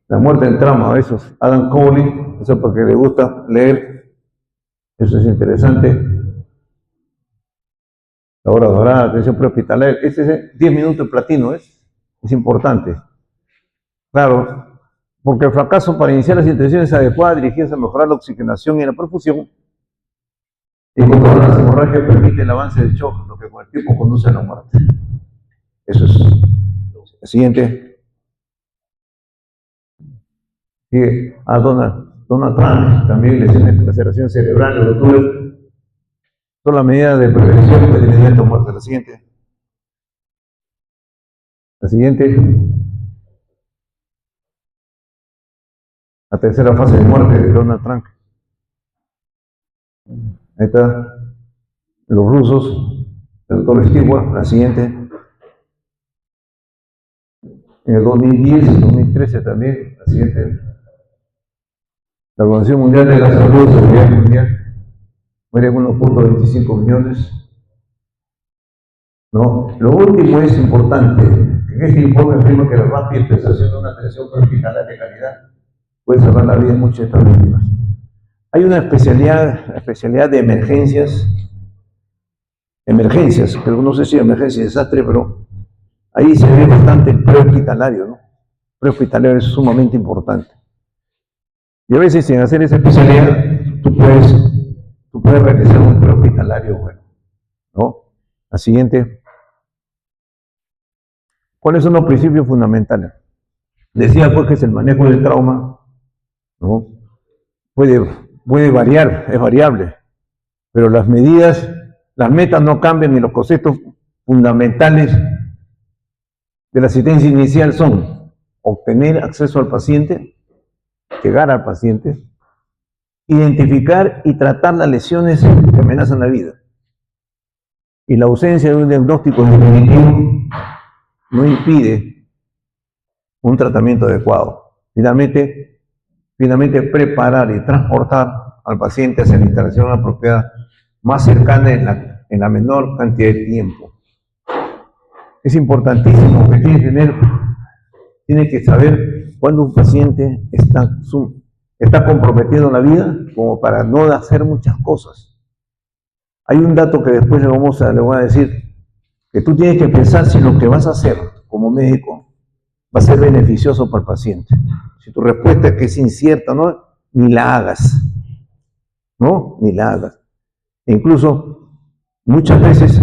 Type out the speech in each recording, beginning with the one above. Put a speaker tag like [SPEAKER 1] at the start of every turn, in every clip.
[SPEAKER 1] La muerte en trauma, esos Adam Cowley, eso porque le gusta leer, eso es interesante. La hora dorada, atención prehospitalaria, este es 10 minutos de platino, es importante. Claro, porque el fracaso para iniciar las intenciones adecuadas dirigidas a mejorar la oxigenación y la perfusión y controlar las hemorragias permite el avance del shock, lo que con el tiempo conduce a la muerte. Eso es. El siguiente. Sigue a Donald Trump, también lesiones de laceración cerebral, roturas. Son las medidas de prevención de inmediata muerte. La siguiente. La siguiente. La tercera fase de muerte de Donald Trump. Ahí está. Los rusos, el doctor Stewart. La siguiente. En el 2010, 2013 también. La siguiente. La Organización Mundial de la Salud, Seguridad Mundial, mueren 1.25 millones. ¿No? Lo último es importante. En este informe afirma que la rápida prestación de una atención prehospitalaria de calidad puede salvar la vida de muchas de estas víctimas. Hay una especialidad de emergencias, pero no sé si emergencia y desastre, pero ahí se ve bastante el prehospitalario, ¿no? Prehospitalario es sumamente importante. Y a veces sin hacer esa especialidad, tú puedes realizar un prehospitalario bueno, ¿no? La siguiente. ¿Cuáles son los principios fundamentales? Decía pues que es el manejo del trauma, ¿no? Puede variar, es variable, pero las medidas, las metas no cambian y los conceptos fundamentales de la asistencia inicial son obtener acceso al paciente, llegar al paciente, identificar y tratar las lesiones que amenazan la vida. Y la ausencia de un diagnóstico definitivo no impide un tratamiento adecuado. Finalmente preparar y transportar al paciente hacia la instalación apropiada más cercana en la menor cantidad de tiempo. Es importantísimo que tiene que saber cuándo un paciente está comprometiendo la vida como para no hacer muchas cosas. Hay un dato que después le voy a decir, que tú tienes que pensar si lo que vas a hacer como médico va a ser beneficioso para el paciente. Si tu respuesta es que es incierta, ¿no? Ni la hagas. ¿No? Ni la hagas. E incluso, muchas veces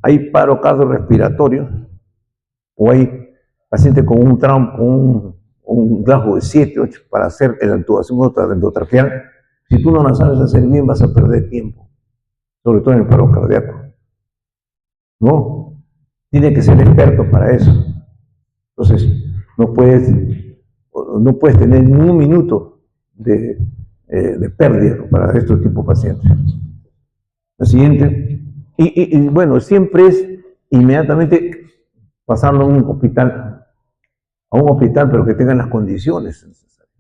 [SPEAKER 1] hay paro cardiorrespiratorio o hay pacientes con un trauma, con un rasgo de 7, 8 para hacer la intubación endotraqueal. Si tú no la sabes hacer bien, vas a perder tiempo, sobre todo en el paro cardíaco. ¿No? Tiene que ser experto para eso. Entonces, no puedes tener ni un minuto de pérdida para este tipo de pacientes. La siguiente. Y bueno, siempre es inmediatamente pasarlo a un hospital, pero que tengan las condiciones necesarias.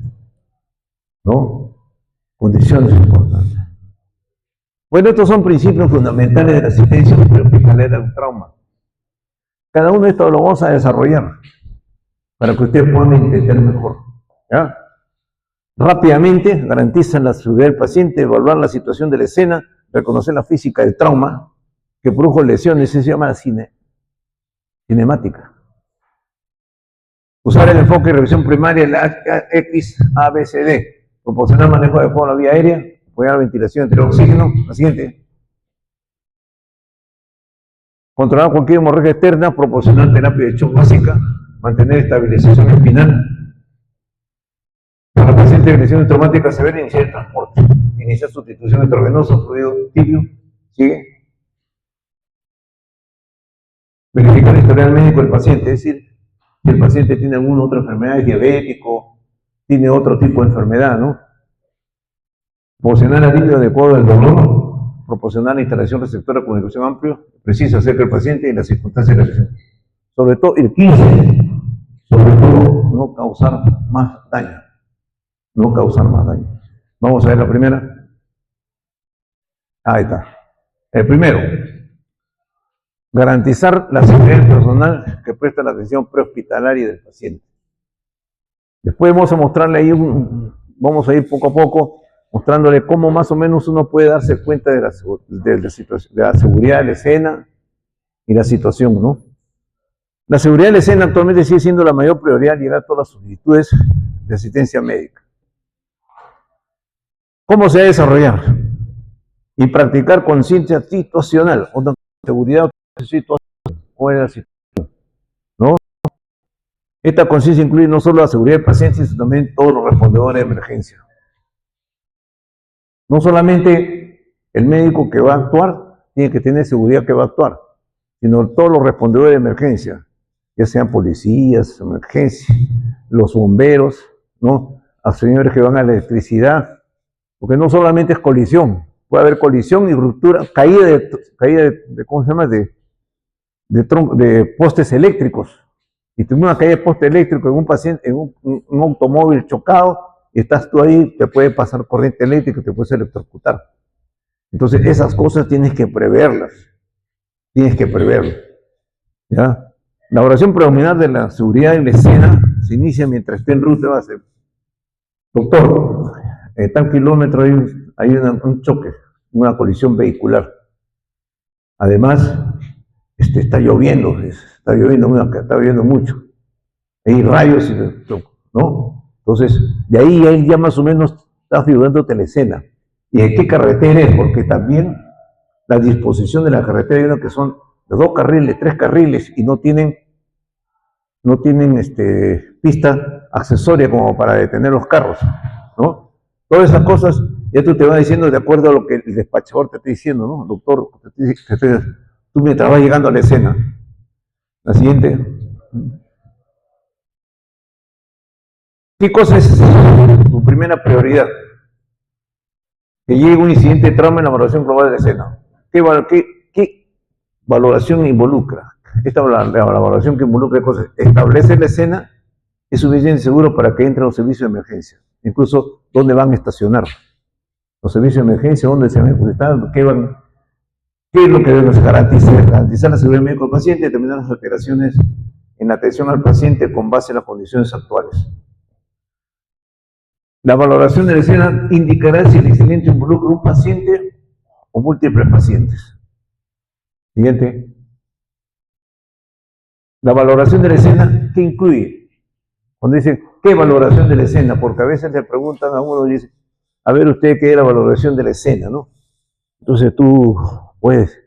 [SPEAKER 1] ¿No? Condiciones importantes. Bueno, estos son principios fundamentales de la asistencia prehospitalaria de un trauma. Cada uno de estos lo vamos a desarrollar para que ustedes puedan entender mejor. ¿Ya? Rápidamente garantizan la seguridad del paciente, evaluar la situación de la escena, reconocer la física del trauma que produjo lesiones, eso se llama cinemática. Usar el enfoque y revisión primaria de la XABCD, proporcionar manejo adecuado de la vía aérea, apoyar la ventilación entre el oxígeno. La siguiente. Controlar cualquier hemorragia externa, proporcionar terapia de shock básica, mantener estabilización espinal. Para pacientes de lesiones traumáticas severas, iniciar el transporte. Iniciar sustitución intravenosa, fluido tibio. Sigue. Verificar el historial médico del paciente, es decir, si el paciente tiene alguna otra enfermedad, es diabético, tiene otro tipo de enfermedad, ¿no? Proporcionar alivio adecuado del dolor, proporcionar la instalación receptora de comunicación amplio, precisa acerca del paciente y las circunstancias de la lesión. Sobre todo, el 15, sobre todo, no causar más daño. No causar más daño. Vamos a ver la primera. Ahí está. El primero, garantizar la seguridad personal que presta la atención prehospitalaria del paciente. Después vamos a mostrarle ahí, vamos a ir poco a poco, mostrándole cómo más o menos uno puede darse cuenta de la seguridad de la escena y la situación, ¿no? La seguridad de la escena actualmente sigue siendo la mayor prioridad al llegar a todas las solicitudes de asistencia médica. ¿Cómo se va a desarrollar? Y practicar conciencia situacional, o seguridad situacional. ¿Cuál es la situación? ¿No? Esta conciencia incluye no solo la seguridad del paciente, sino también todos los respondedores de emergencia. No solamente el médico que va a actuar tiene que tener seguridad que va a actuar, sino todos los respondedores de emergencia, ya sean policías, emergencia, los bomberos, ¿no? A señores que van a la electricidad, porque no solamente es colisión, puede haber colisión y ruptura, caída de ¿cómo se llama? De postes eléctricos. Y tuve una caída de poste eléctrico en un paciente, en un automóvil chocado, y estás tú ahí, te puede pasar corriente eléctrica, te puedes electrocutar. Entonces, esas cosas tienes que preverlas. Tienes que preverlas. ¿Ya? La oración preliminar de la seguridad en la escena se inicia mientras esté en ruta. Va a ser, doctor, en tal kilómetro hay un choque, una colisión vehicular. Además, está lloviendo mucho. Hay rayos, ¿no? Entonces, de ahí ya más o menos está figurándote la escena. ¿Y en qué carretera es? Porque también la disposición de la carretera, hay una que son de 2 carriles, 3 carriles, y no tienen pista accesoria como para detener los carros, ¿no? Todas esas cosas, ya tú te vas diciendo de acuerdo a lo que el despachador te está diciendo, ¿no? Doctor, tú mientras vas llegando a la escena. La siguiente. ¿Qué cosa es tu primera prioridad? Que llegue un incidente de trauma en la evaluación global de la escena. ¿Qué valoración involucra? La valoración que involucra cosas. Establece la escena, es suficiente seguro para que entren los servicios de emergencia. Incluso, ¿dónde van a estacionar? Los servicios de emergencia, ¿dónde se van a ejecutar? ¿Qué es lo que debemos garantizar? Garantizar la seguridad médica del paciente, determinar las alteraciones en la atención al paciente con base en las condiciones actuales. La valoración de la escena indicará si el incidente involucra un paciente o múltiples pacientes. Siguiente. La valoración de la escena, ¿qué incluye? Cuando dicen, ¿qué valoración de la escena? Porque a veces le preguntan a uno y dicen, a ver usted qué es la valoración de la escena, ¿no? Entonces tú puedes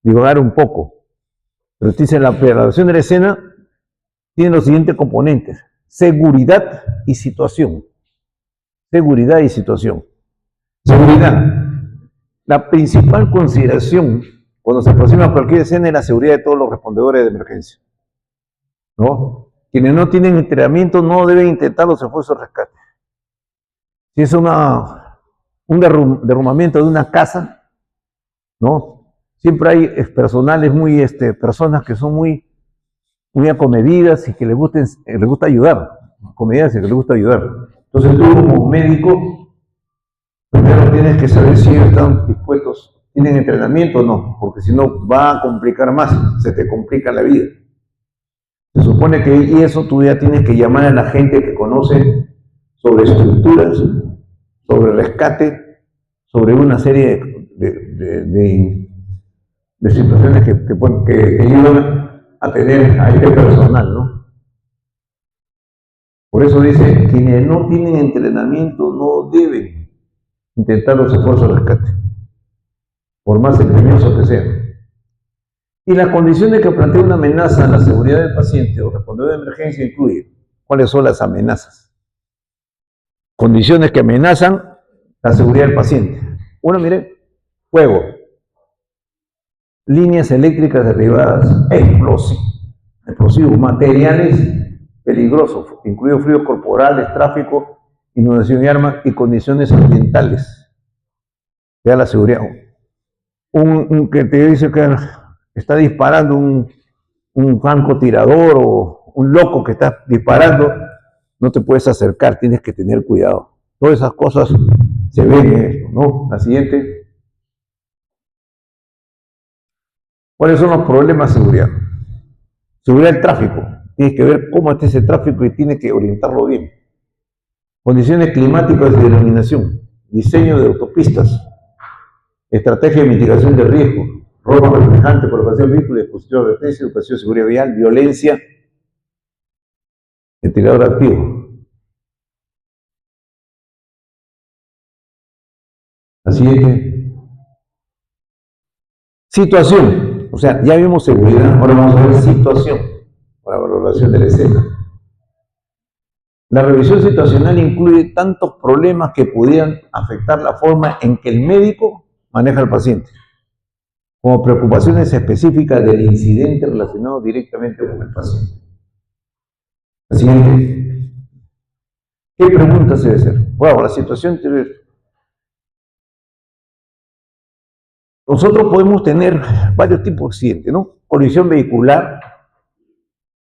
[SPEAKER 1] divagar un poco. Pero te dicen, la valoración de la escena tiene los siguientes componentes: seguridad y situación. Seguridad y situación. Seguridad. La principal consideración cuando se aproxima a cualquier escena es la seguridad de todos los respondedores de emergencia, ¿no? Quienes no tienen entrenamiento no deben intentar los esfuerzos de rescate. Si es un derrumbamiento de una casa, ¿no? Siempre hay personales personas que son muy acomedidas y que les gusta ayudar, acomedidas y que les gusta ayudar. Entonces tú como médico, primero tienes que saber si están dispuestos, tienen entrenamiento o no, porque si no va a complicar más, se te complica la vida. Se supone que y eso tú ya tienes que llamar a la gente que conoce sobre estructuras, sobre rescate, sobre una serie de situaciones que ayudan a tener a este personal, ¿no? Por eso dice, quienes no tienen entrenamiento no deben intentar los esfuerzos de rescate, por más empeñosos que sean. Y las condiciones que plantea una amenaza a la seguridad del paciente o respondedor de emergencia incluye, ¿cuáles son las amenazas? Condiciones que amenazan la seguridad del paciente. Uno, mire, fuego, líneas eléctricas derribadas, explosivos, materiales peligrosos, incluidos fluidos corporales, tráfico, inundación y armas y condiciones ambientales. Ya la seguridad. Que te dice que está disparando un francotirador o un loco que está disparando, no te puedes acercar, tienes que tener cuidado. Todas esas cosas se ven en esto, ¿no? La siguiente. ¿Cuáles son los problemas de seguridad? Seguridad del tráfico. Tienes que ver cómo está ese tráfico y tienes que orientarlo bien. condiciones climáticas de iluminación, diseño de autopistas, estrategia de mitigación de riesgo, robo reflejante, colocación de vehículos, dispositivo de advertencia, educación de seguridad vial, violencia, ventilador activo. Así es que, situación, o sea, ya vimos seguridad, ahora vamos a ver situación, para valoración de la escena. La revisión situacional incluye tantos problemas que pudieran afectar la forma en que el médico maneja al paciente, como preocupaciones específicas del incidente relacionado directamente con el paciente. Así que, ¿qué pregunta se debe hacer? Bueno, la situación anterior. Nosotros podemos tener varios tipos de accidentes, ¿no? Colisión vehicular,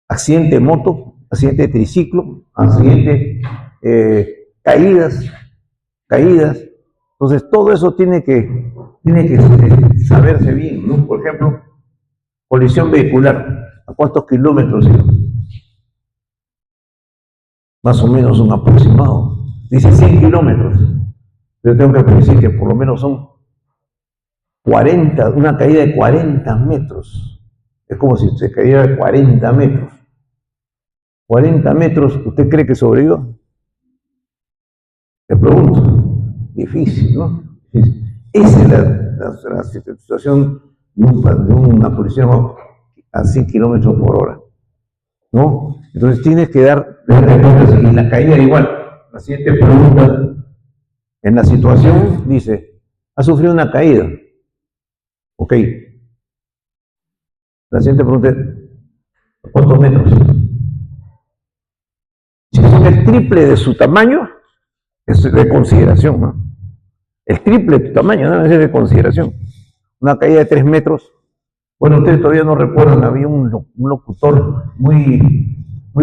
[SPEAKER 1] accidente de moto, accidente de triciclo, accidente, caídas. Entonces, todo eso tiene que saberse bien, ¿no? Por ejemplo, colisión vehicular, ¿a cuántos kilómetros? Más o menos un aproximado. Dice 100 kilómetros. Yo tengo que decir que por lo menos son 40, una caída de 40 metros. Es como si se cayera de 40 metros. 40 metros, ¿usted cree que sobreviva? Le pregunto. Difícil, ¿no? Esa es la situación de una colisión a 100 kilómetros por hora, ¿no? Entonces tienes que dar, y la caída igual. La siguiente pregunta, en la situación, dice, ha sufrido una caída. Ok. La siguiente pregunta es, ¿cuántos metros? Si son el triple de su tamaño, es de consideración, ¿no? El triple de tu tamaño, ¿no? Es de consideración. Una caída de 3 metros. Bueno, ustedes todavía no recuerdan, había un locutor muy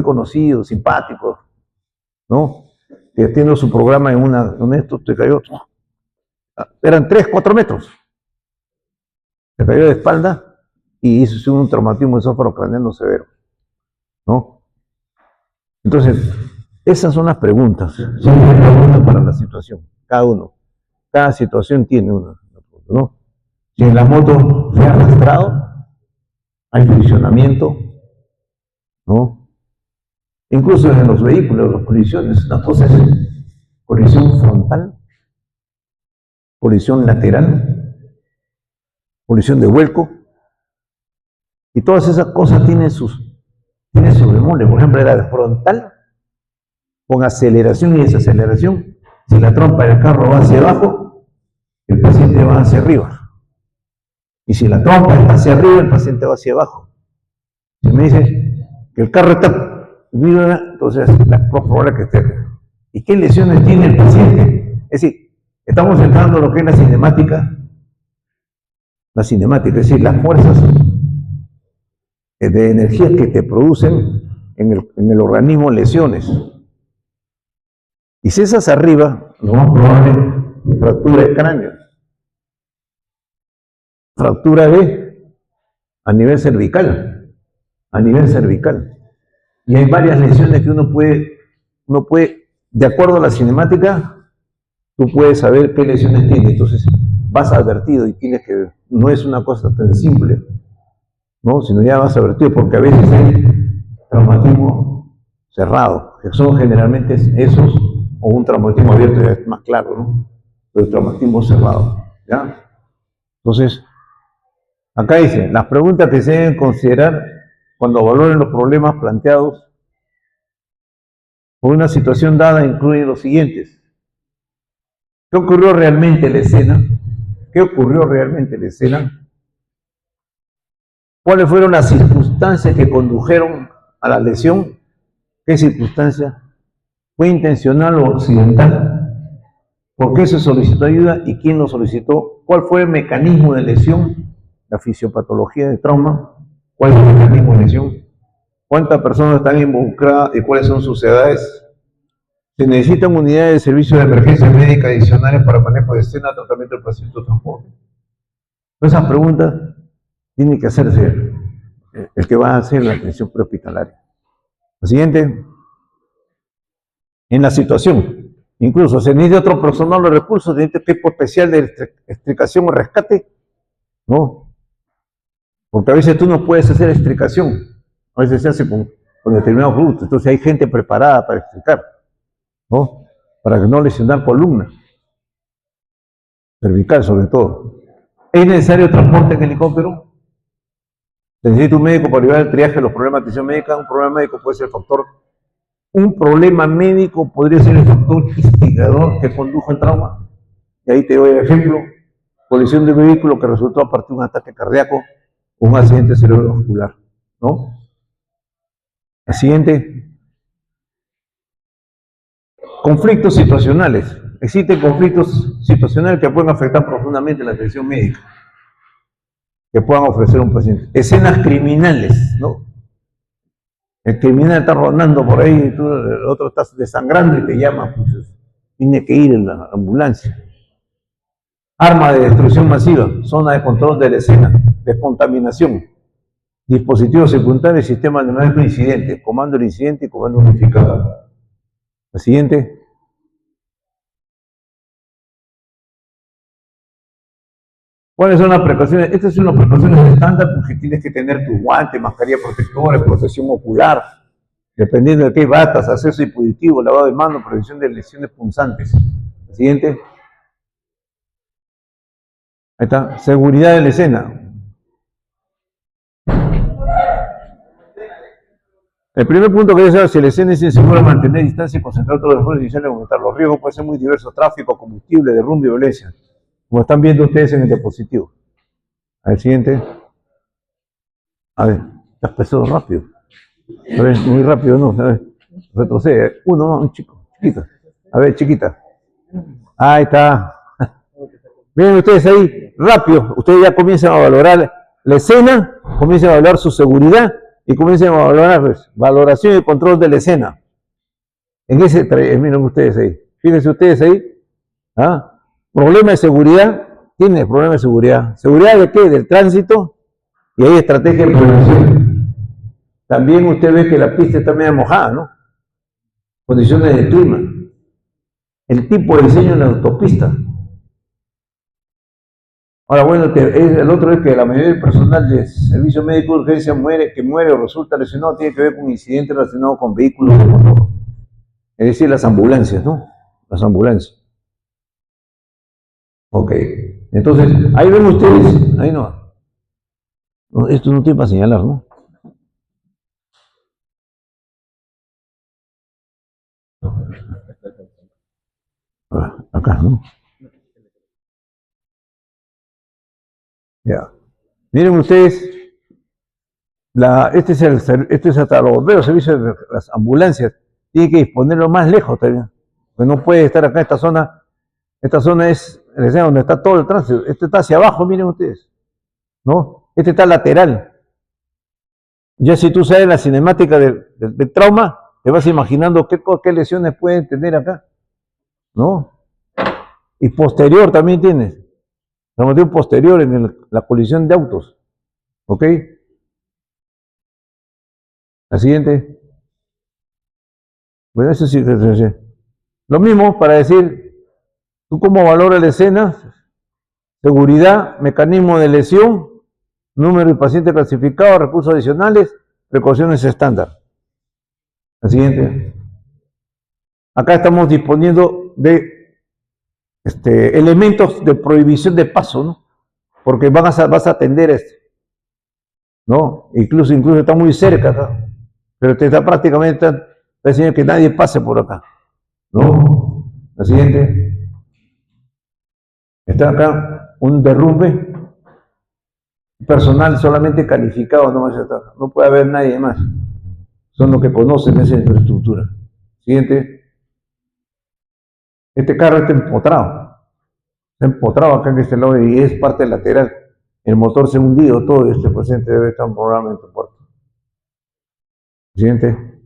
[SPEAKER 1] conocido, simpático, ¿no? Que tiene su programa en esto, te cayó. Eran 3, 4 metros. Se cayó de espalda y hizo un traumatismo esófago-craneano severo, ¿no? Entonces, esas son las preguntas. Son las preguntas para la situación, cada uno. Cada situación tiene una, ¿no? Si en la moto fue arrastrado, hay friccionamiento, ¿no? Incluso en los vehículos, las colisiones, una cosa es colisión frontal, colisión lateral, colisión de vuelco, y todas esas cosas tienen sus bemoles. Por ejemplo, la frontal, con aceleración y desaceleración, si la trompa del carro va hacia abajo, el paciente va hacia arriba. Y si la trompa está hacia arriba, el paciente va hacia abajo. Si me dice que el carro está viva, entonces es probable que esté. ¿Y qué lesiones tiene el paciente? Es decir, estamos entrando en lo que es la cinemática. La cinemática, es decir, las fuerzas de energía que te producen en el organismo lesiones. Y si es hacia arriba, lo más probable es fractura de cráneo. Fractura a nivel cervical. Y hay varias lesiones que uno puede, de acuerdo a la cinemática, tú puedes saber qué lesiones tiene. Entonces, vas advertido y tienes que, no es una cosa tan simple, ¿no? Sino ya vas advertido, porque a veces hay traumatismo cerrado, que son generalmente esos, o un traumatismo abierto, ya es más claro, ¿no? Pero el traumatismo cerrado, ¿ya? Entonces, acá dice, las preguntas que se deben considerar cuando valoren los problemas planteados por una situación dada incluyen los siguientes. ¿Qué ocurrió realmente en la escena? ¿Cuáles fueron las circunstancias que condujeron a la lesión? ¿Qué circunstancia? ¿Fue intencional o accidental? ¿Por qué se solicitó ayuda y quién lo solicitó? ¿Cuál fue el mecanismo de lesión? La fisiopatología de trauma. ¿Cuál es el mecanismo de lesión? ¿Cuántas personas están involucradas y cuáles son sus edades? ¿Se necesitan unidades de servicio de emergencia médica adicionales para manejo de escena, tratamiento del paciente o transporte? Esas preguntas tiene que hacerse el que va a hacer la atención prehospitalaria. La siguiente. en la situación. Incluso se necesita otro personal o recursos, necesita equipo especial de extricación o rescate, ¿no? Porque a veces tú no puedes hacer extricación, a veces se hace con determinados productos, entonces hay gente preparada para extricar, ¿no? Para que no lesionar columna, cervical sobre todo. ¿Es necesario transporte en helicóptero? Se necesita un médico para ayudar al triaje de los problemas de atención médica. Un problema médico puede ser el factor. Un problema médico podría ser el factor instigador que condujo al trauma. Y ahí te doy el ejemplo: colisión de un vehículo que resultó a partir de un ataque cardíaco o un accidente cerebrovascular, ¿no? El siguiente: conflictos situacionales. Existen conflictos situacionales que pueden afectar profundamente la atención médica que puedan ofrecer un paciente. Escenas criminales, ¿no? El criminal está rondando por ahí, y tú, el otro está desangrando y te llama, pues tiene que ir en la ambulancia. Arma de destrucción masiva, zona de control de la escena, descontaminación, dispositivos secundarios, sistema de manejo de incidentes, comando del incidente y comando unificado. La siguiente. ¿Cuáles son las precauciones? Estas son las precauciones estándar, porque tienes que tener tu guante, mascarilla protectora, protección ocular, dependiendo de qué batas, acceso dispositivo, lavado de manos, prevención de lesiones punzantes. La siguiente. Ahí está, seguridad de la escena. El primer punto que debe saber: si la escena es insegura, mantener distancia y concentrar todos los esfuerzos iniciales, aumentar los riesgos. Pueden ser muy diversos: tráfico, combustible, derrumbe y violencia, como están viendo ustedes en el diapositivo. Al siguiente. A ver, te has pasado rápido. A ver, muy rápido, no. A ver, retrocede. Uno, un chico, chiquita. A ver, chiquita. Ahí está. Miren ustedes ahí, rápido. Ustedes ya comienzan a valorar la escena, comienzan a valorar su seguridad y comienzan a valorar, pues, valoración y control de la escena. En ese, miren ustedes ahí. Fíjense ustedes ahí. ¿Ah? Problema de seguridad. Tiene problema de seguridad. ¿Seguridad de qué? Del tránsito. Y hay estrategia de prevención. También usted ve que la pista está medio mojada, ¿no? Condiciones de clima. El tipo de diseño en la autopista. Ahora, bueno, el otro es que la mayoría del personal de servicio médico de urgencia muere o resulta lesionado, tiene que ver con incidentes relacionados con vehículos de motor. Es decir, las ambulancias, ¿no? Las ambulancias. Ok. Entonces, ahí ven ustedes, ahí no. Esto no tiene para señalar, ¿no? Acá, ¿no? Ya. Miren ustedes, este es hasta los bomberos, servicios de las ambulancias, tiene que disponerlo más lejos también, porque no puede estar acá en esta zona. Esta zona es donde está todo el tránsito. Este está hacia abajo, miren ustedes, ¿no? Este está lateral. Ya si tú sabes la cinemática del trauma, te vas imaginando qué lesiones pueden tener acá, ¿no? Y posterior también tienes. Un posterior en la colisión de autos. ¿Ok? La siguiente. Bueno, eso sí. Lo mismo para decir, ¿tú cómo valoras la escena? Seguridad, mecanismo de lesión, número de pacientes clasificados, recursos adicionales, precauciones estándar. La siguiente. Acá estamos disponiendo de elementos de prohibición de paso, ¿no? Porque vas a atender esto, ¿no? Incluso está muy cerca acá, pero te está prácticamente diciendo que nadie pase por acá, ¿no? La siguiente. Está acá un derrumbe, personal solamente calificado, no puede haber nadie más, son los que conocen esa infraestructura. Siguiente. Este carro está empotrado acá en este lado y es parte lateral. El motor se ha hundido todo y este paciente debe estar en programa en tu puerto. Siguiente.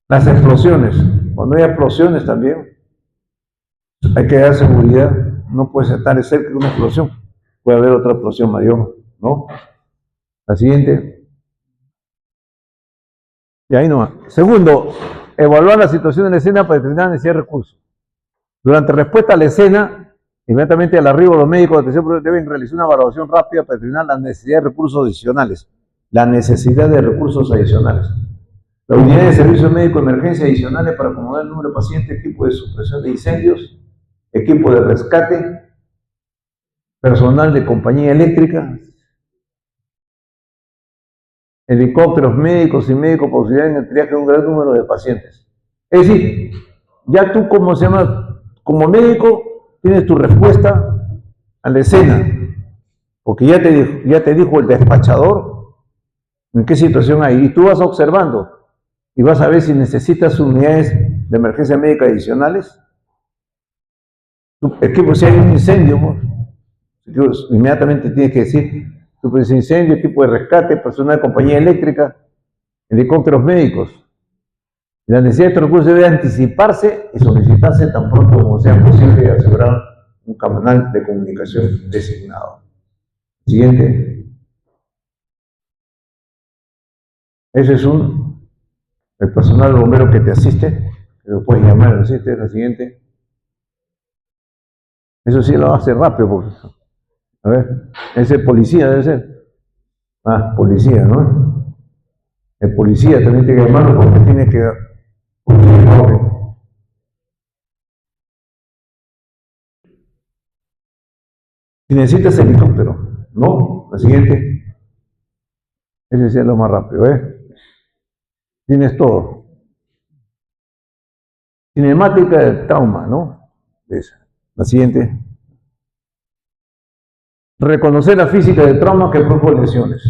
[SPEAKER 1] Las explosiones. Cuando hay explosiones también hay que dar seguridad. No puedes estar cerca de una explosión. Puede haber otra explosión mayor, ¿no? La siguiente. Y ahí nomás. Segundo, evaluar la situación de la escena para determinar la necesidad de recursos. Durante respuesta a la escena, inmediatamente al arribo, los médicos de atención deben realizar una evaluación rápida para determinar la necesidad de recursos adicionales. La necesidad de recursos adicionales. La unidad de servicio médico de emergencia adicionales para acomodar el número de pacientes, equipo de supresión de incendios, equipo de rescate, personal de compañía eléctrica, helicópteros médicos y médicos para auxiliar en el triaje de un gran número de pacientes. Es decir, ya tú como médico tienes tu respuesta a la escena, porque ya te dijo el despachador en qué situación hay, y tú vas observando y vas a ver si necesitas unidades de emergencia médica adicionales. Equipo, si hay un incendio, pues, inmediatamente tienes que decir, incendio, equipo de rescate, personal de compañía eléctrica, helicópteros médicos. La necesidad de estos recursos debe anticiparse y solicitarse tan pronto como sea posible y asegurar un canal de comunicación designado. Siguiente. Ese es el personal bombero que te asiste, que lo puedes llamar, lo asiste, la siguiente. Eso sí lo hace rápido, porque, a ver, ese policía debe ser. Ah, policía, ¿no? El policía también tiene que llamarlo porque tiene que... Si necesitas helicóptero, ¿no? La siguiente. Ese sí es lo más rápido, ¿eh? Tienes todo. Cinemática del trauma, ¿no? Esa. La siguiente. Reconocer la física del trauma que produjo lesiones.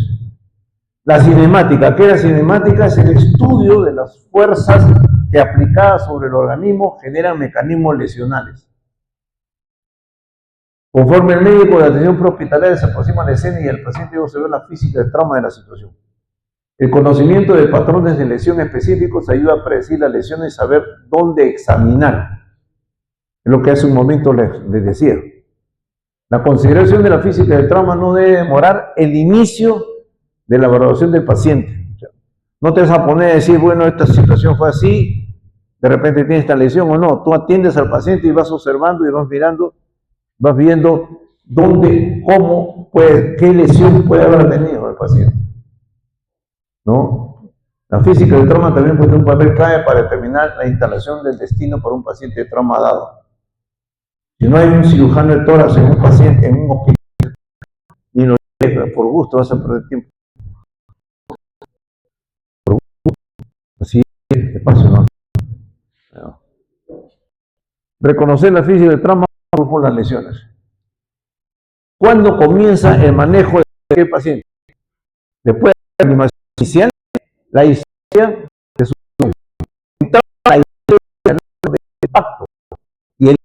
[SPEAKER 1] La cinemática, ¿qué es la cinemática? Es el estudio de las fuerzas que aplicadas sobre el organismo generan mecanismos lesionales. Conforme el médico de atención prehospitalaria se aproxima a la escena y el paciente debe observar la física del trauma de la situación. El conocimiento de patrones de lesión específicos ayuda a predecir las lesiones y saber dónde examinar. Es lo que hace un momento les decía. La consideración de la física del trauma no debe demorar el inicio de la evaluación del paciente. O sea, no te vas a poner a decir, bueno, esta situación fue así, de repente tiene esta lesión o no. Tú atiendes al paciente y vas observando y vas mirando, vas viendo dónde, cómo, qué lesión puede haber tenido el paciente. ¿No? La física del trauma también puede tener un papel clave para determinar la instalación del destino para un paciente de trauma dado. Si no hay un cirujano de tórax en un paciente, en un hospital, ni lo llevas, por gusto vas a perder tiempo. Por gusto. Así es, espacio, ¿no? Reconocer la física del trauma por las lesiones. ¿Cuándo comienza el manejo de aquel paciente? Después de la animación inicial, la historia de su la historia de impacto y el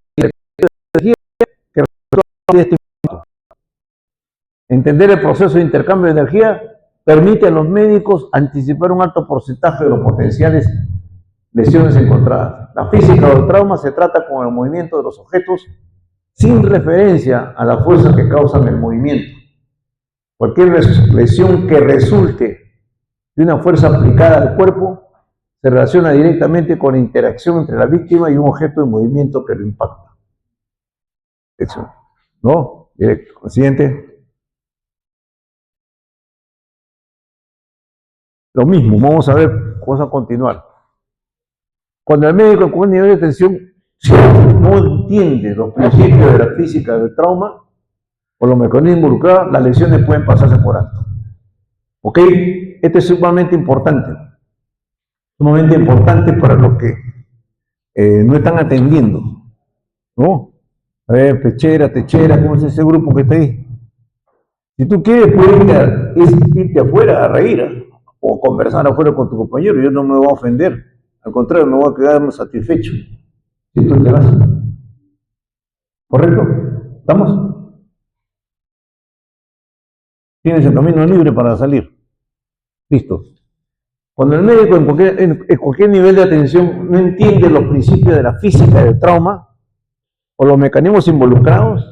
[SPEAKER 1] energía que resulta de este impacto. Entender el proceso de intercambio de energía permite a los médicos anticipar un alto porcentaje de los potenciales lesiones encontradas. La física del trauma se trata con el movimiento de los objetos sin referencia a la fuerza que causan el movimiento. Cualquier lesión que resulte de una fuerza aplicada al cuerpo se relaciona directamente con la interacción entre la víctima y un objeto de movimiento que lo impacta. Eso, ¿no? Directo. Siguiente. Lo mismo, vamos a ver, vamos a continuar. Cuando el médico con un nivel de atención no entiende los principios de la física del trauma o los mecanismos involucrados, las lesiones pueden pasarse por alto. ¿Ok? Esto es sumamente importante para los que no están atendiendo, ¿no? A ver, techera, ¿cómo es ese grupo que está ahí? Si tú quieres, puedes irte afuera a reír o conversar afuera con tu compañero. Yo no me voy a ofender, al contrario, me voy a quedar satisfecho si tú te vas. ¿Correcto? ¿Estamos? Tienes el camino libre para salir. Listo. Cuando el médico en cualquier nivel de atención no entiende los principios de la física del trauma o los mecanismos involucrados,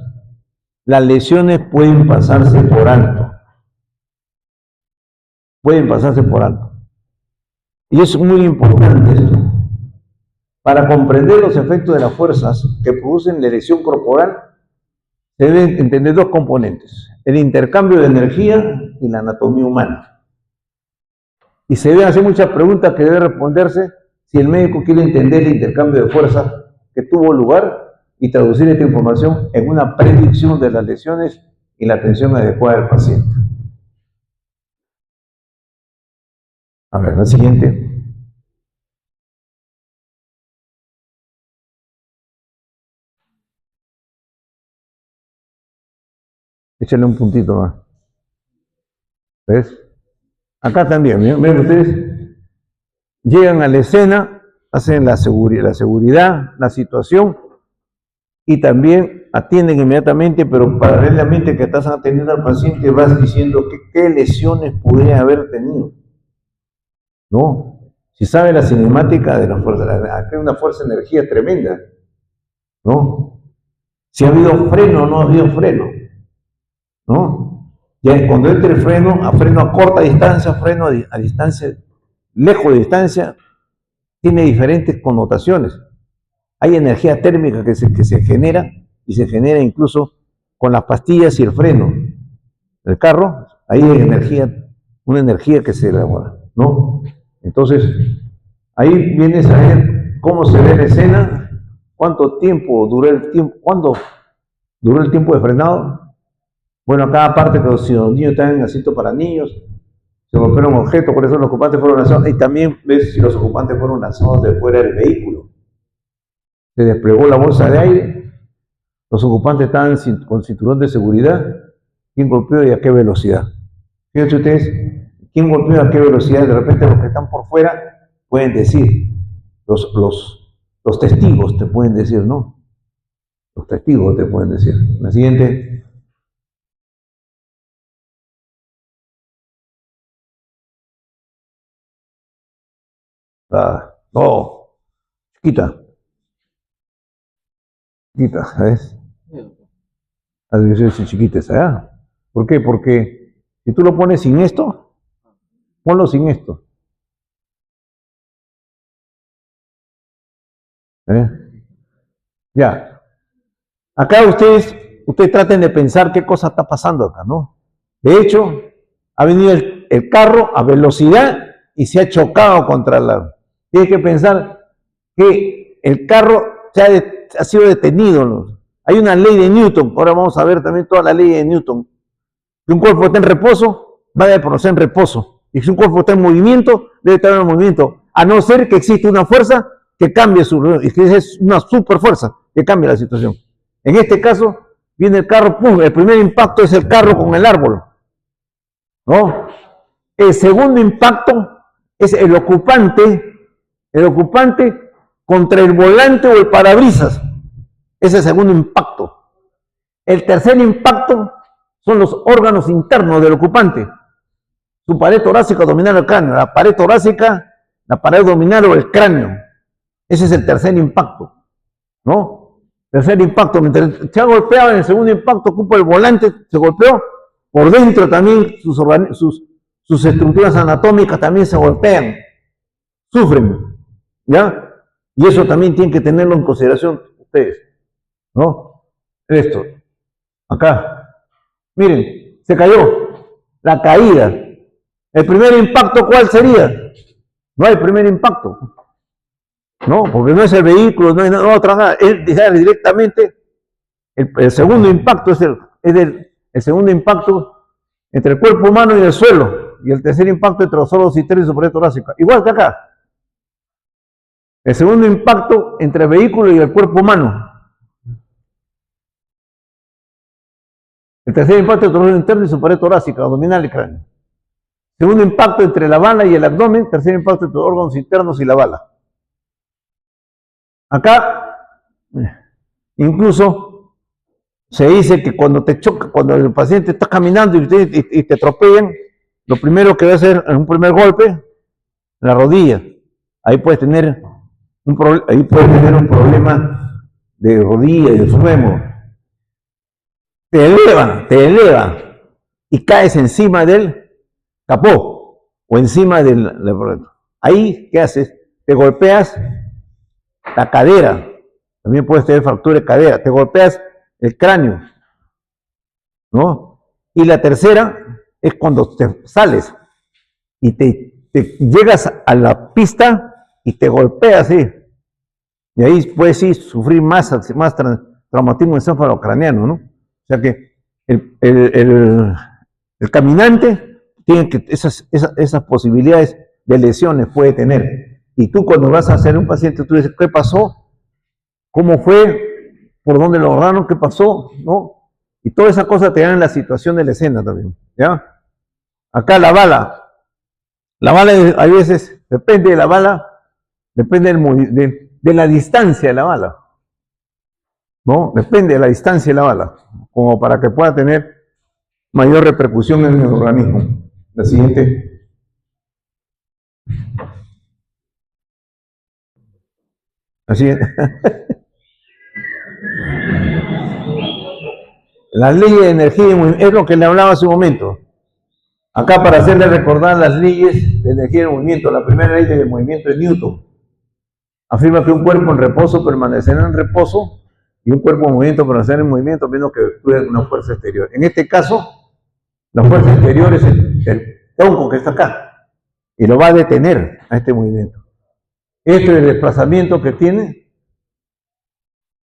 [SPEAKER 1] las lesiones pueden pasarse por alto. Pueden pasarse por alto. Y es muy importante esto. Para comprender los efectos de las fuerzas que producen la lesión corporal, se deben entender dos componentes: el intercambio de energía y la anatomía humana. Y se deben hacer muchas preguntas que debe responderse si el médico quiere entender el intercambio de fuerzas que tuvo lugar y traducir esta información en una predicción de las lesiones y la atención adecuada del paciente. A ver, la siguiente. Échale un puntito más. ¿Ves? Acá también, miren ustedes, llegan a la escena, hacen la seguridad, la situación, y también atienden inmediatamente, pero paralelamente que estás atendiendo al paciente vas diciendo qué lesiones pudiera haber tenido. ¿No? Si sabe la cinemática de la fuerza, acá hay una fuerza de energía tremenda, ¿no? Si ha habido freno o no ha habido freno, ¿no? Ya cuando entre el freno a corta distancia, freno a distancia, lejos de distancia, tiene diferentes connotaciones. Hay energía térmica que se genera, y se genera incluso con las pastillas y el freno del carro. Ahí hay energía, una energía que se elabora, ¿no? Entonces, ahí vienes a ver cómo se ve la escena, cuánto tiempo duró el tiempo, cuándo duró el tiempo de frenado. Bueno, acá aparte que si los niños están en asiento para niños, se golpearon objetos, por eso los ocupantes fueron lanzados, y también ves si los ocupantes fueron lanzados de fuera del vehículo. Se desplegó la bolsa de aire, los ocupantes estaban con cinturón de seguridad, ¿quién golpeó y a qué velocidad? Fíjense ustedes, ¿quién golpeó y a qué velocidad? De repente los que están por fuera pueden decir, los testigos te pueden decir, ¿no? Los testigos te pueden decir. La siguiente. No, chiquita, ¿sabes? Las divisiones chiquitas, ¿sabes? ¿Por qué? Porque si tú lo pones sin esto, ponlo sin esto. Ya. Acá ustedes traten de pensar qué cosa está pasando acá, ¿no? De hecho, ha venido el carro a velocidad y se ha chocado contra la... Tienes que pensar que el carro ha sido detenido, ¿no? Hay una ley de Newton, ahora vamos a ver también toda la ley de Newton. Si un cuerpo está en reposo, va a permanecer en reposo. Y si un cuerpo está en movimiento, debe estar en movimiento. A no ser que exista una fuerza que cambie y que es una super fuerza que cambie la situación. En este caso, viene el carro, ¡pum! El primer impacto es el carro con el árbol, ¿no? El segundo impacto es el ocupante contra el volante o el parabrisas. Ese es el segundo impacto. El tercer impacto son los órganos internos del ocupante. Su pared torácica, abdominal o el cráneo. La pared torácica, la pared abdominal o el cráneo. Ese es el tercer impacto, ¿no? Tercer impacto. Mientras se ha golpeado en el segundo impacto, ocupa el volante, se golpeó. Por dentro también sus estructuras anatómicas también se golpean. Sufren, ¿ya? Y eso también tienen que tenerlo en consideración ustedes, ¿no? Esto, acá, miren, se cayó, la caída. El primer impacto, ¿cuál sería? No hay primer impacto, ¿no? Porque no es el vehículo, no hay otra nada, es directamente, el segundo impacto es el segundo impacto entre el cuerpo humano y el suelo, y el tercer impacto entre los órganos internos y su pared torácica, igual que acá. El segundo impacto entre el vehículo y el cuerpo humano. El tercer impacto entre el órgano interno y su pared torácica, abdominal y cráneo. Segundo impacto entre la bala y el abdomen. Tercer impacto entre los órganos internos y la bala. Acá, incluso, se dice que cuando te choca, cuando el paciente está caminando y te atropellan, lo primero que va a hacer es un primer golpe, la rodilla. Ahí puedes tener un problema de rodilla y de fémur. Te eleva y caes encima del capó o encima del... Ahí, ¿qué haces? Te golpeas la cadera. También puedes tener fractura de cadera. Te golpeas el cráneo, ¿no? Y la tercera es cuando te sales y te llegas a la pista y te golpeas, ¿sí? Y ahí puedes sí sufrir más traumatismo encéfalo-craneano, ¿no? O sea que el caminante tiene que esas posibilidades de lesiones puede tener. Y tú cuando vas a hacer un paciente, tú dices, ¿qué pasó? ¿Cómo fue? ¿Por dónde lo agarraron? ¿Qué pasó? ¿No? Y toda esa cosa te dan en la situación de la escena también, ¿ya? Acá la bala. La bala hay veces, depende de la bala, depende de la distancia de la bala, ¿no? Depende de la distancia de la bala, como para que pueda tener mayor repercusión en el organismo. La siguiente. Así es. Las leyes de energía y movimiento, es lo que le hablaba hace un momento. Acá para hacerle recordar las leyes de energía y movimiento, la primera ley del movimiento de Newton afirma que un cuerpo en reposo permanecerá en reposo y un cuerpo en movimiento permanecerá en movimiento, menos que actúe una fuerza exterior. En este caso, la fuerza exterior es el tronco que está acá y lo va a detener a este movimiento. Este es el desplazamiento que tiene,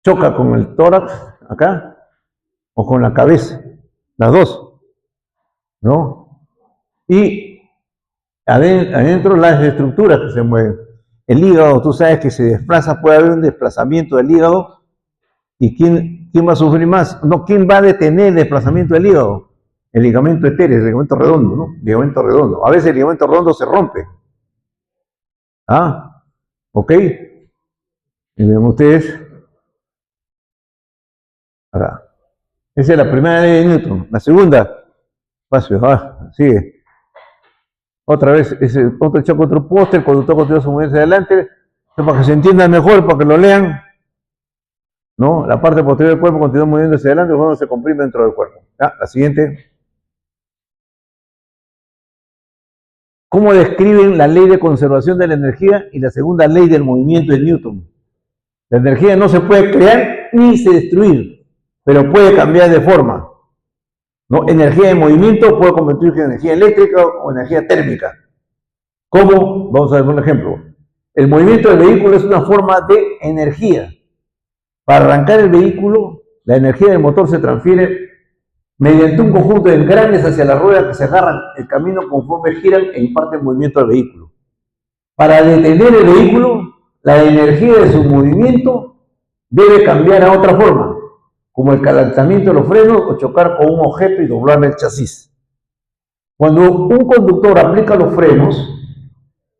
[SPEAKER 1] choca con el tórax acá o con la cabeza, las dos, ¿no? Y adentro las estructuras que se mueven. El hígado, tú sabes que se desplaza, puede haber un desplazamiento del hígado. ¿Y quién va a sufrir más? No, ¿quién va a detener el desplazamiento del hígado? El ligamento etéreo, el ligamento redondo, ¿no? Ligamento redondo. A veces el ligamento redondo se rompe. ¿Ah? ¿Ok? Y ven ustedes. Acá. Esa es la primera ley de Newton. La segunda, espacio, sigue. Otra vez, otro choque, otro póster, el conductor continúa su movimiento hacia adelante, para que se entienda mejor, para que lo lean, ¿no? La parte posterior del cuerpo continúa moviendo hacia adelante, cuando se comprime dentro del cuerpo. ¿Ya? La siguiente. ¿Cómo describen la ley de conservación de la energía y la segunda ley del movimiento de Newton? La energía no se puede crear ni se destruir, pero puede cambiar de forma, ¿no? Energía de movimiento puede convertirse en energía eléctrica o energía térmica. ¿Cómo? Vamos a ver un ejemplo. El movimiento del vehículo es una forma de energía. Para arrancar el vehículo, la energía del motor se transfiere mediante un conjunto de engranes hacia las ruedas que se agarran el camino conforme giran e imparten movimiento al vehículo. Para detener el vehículo, la energía de su movimiento debe cambiar a otra forma, como el calentamiento de los frenos o chocar con un objeto y doblar el chasis. Cuando un conductor aplica los frenos,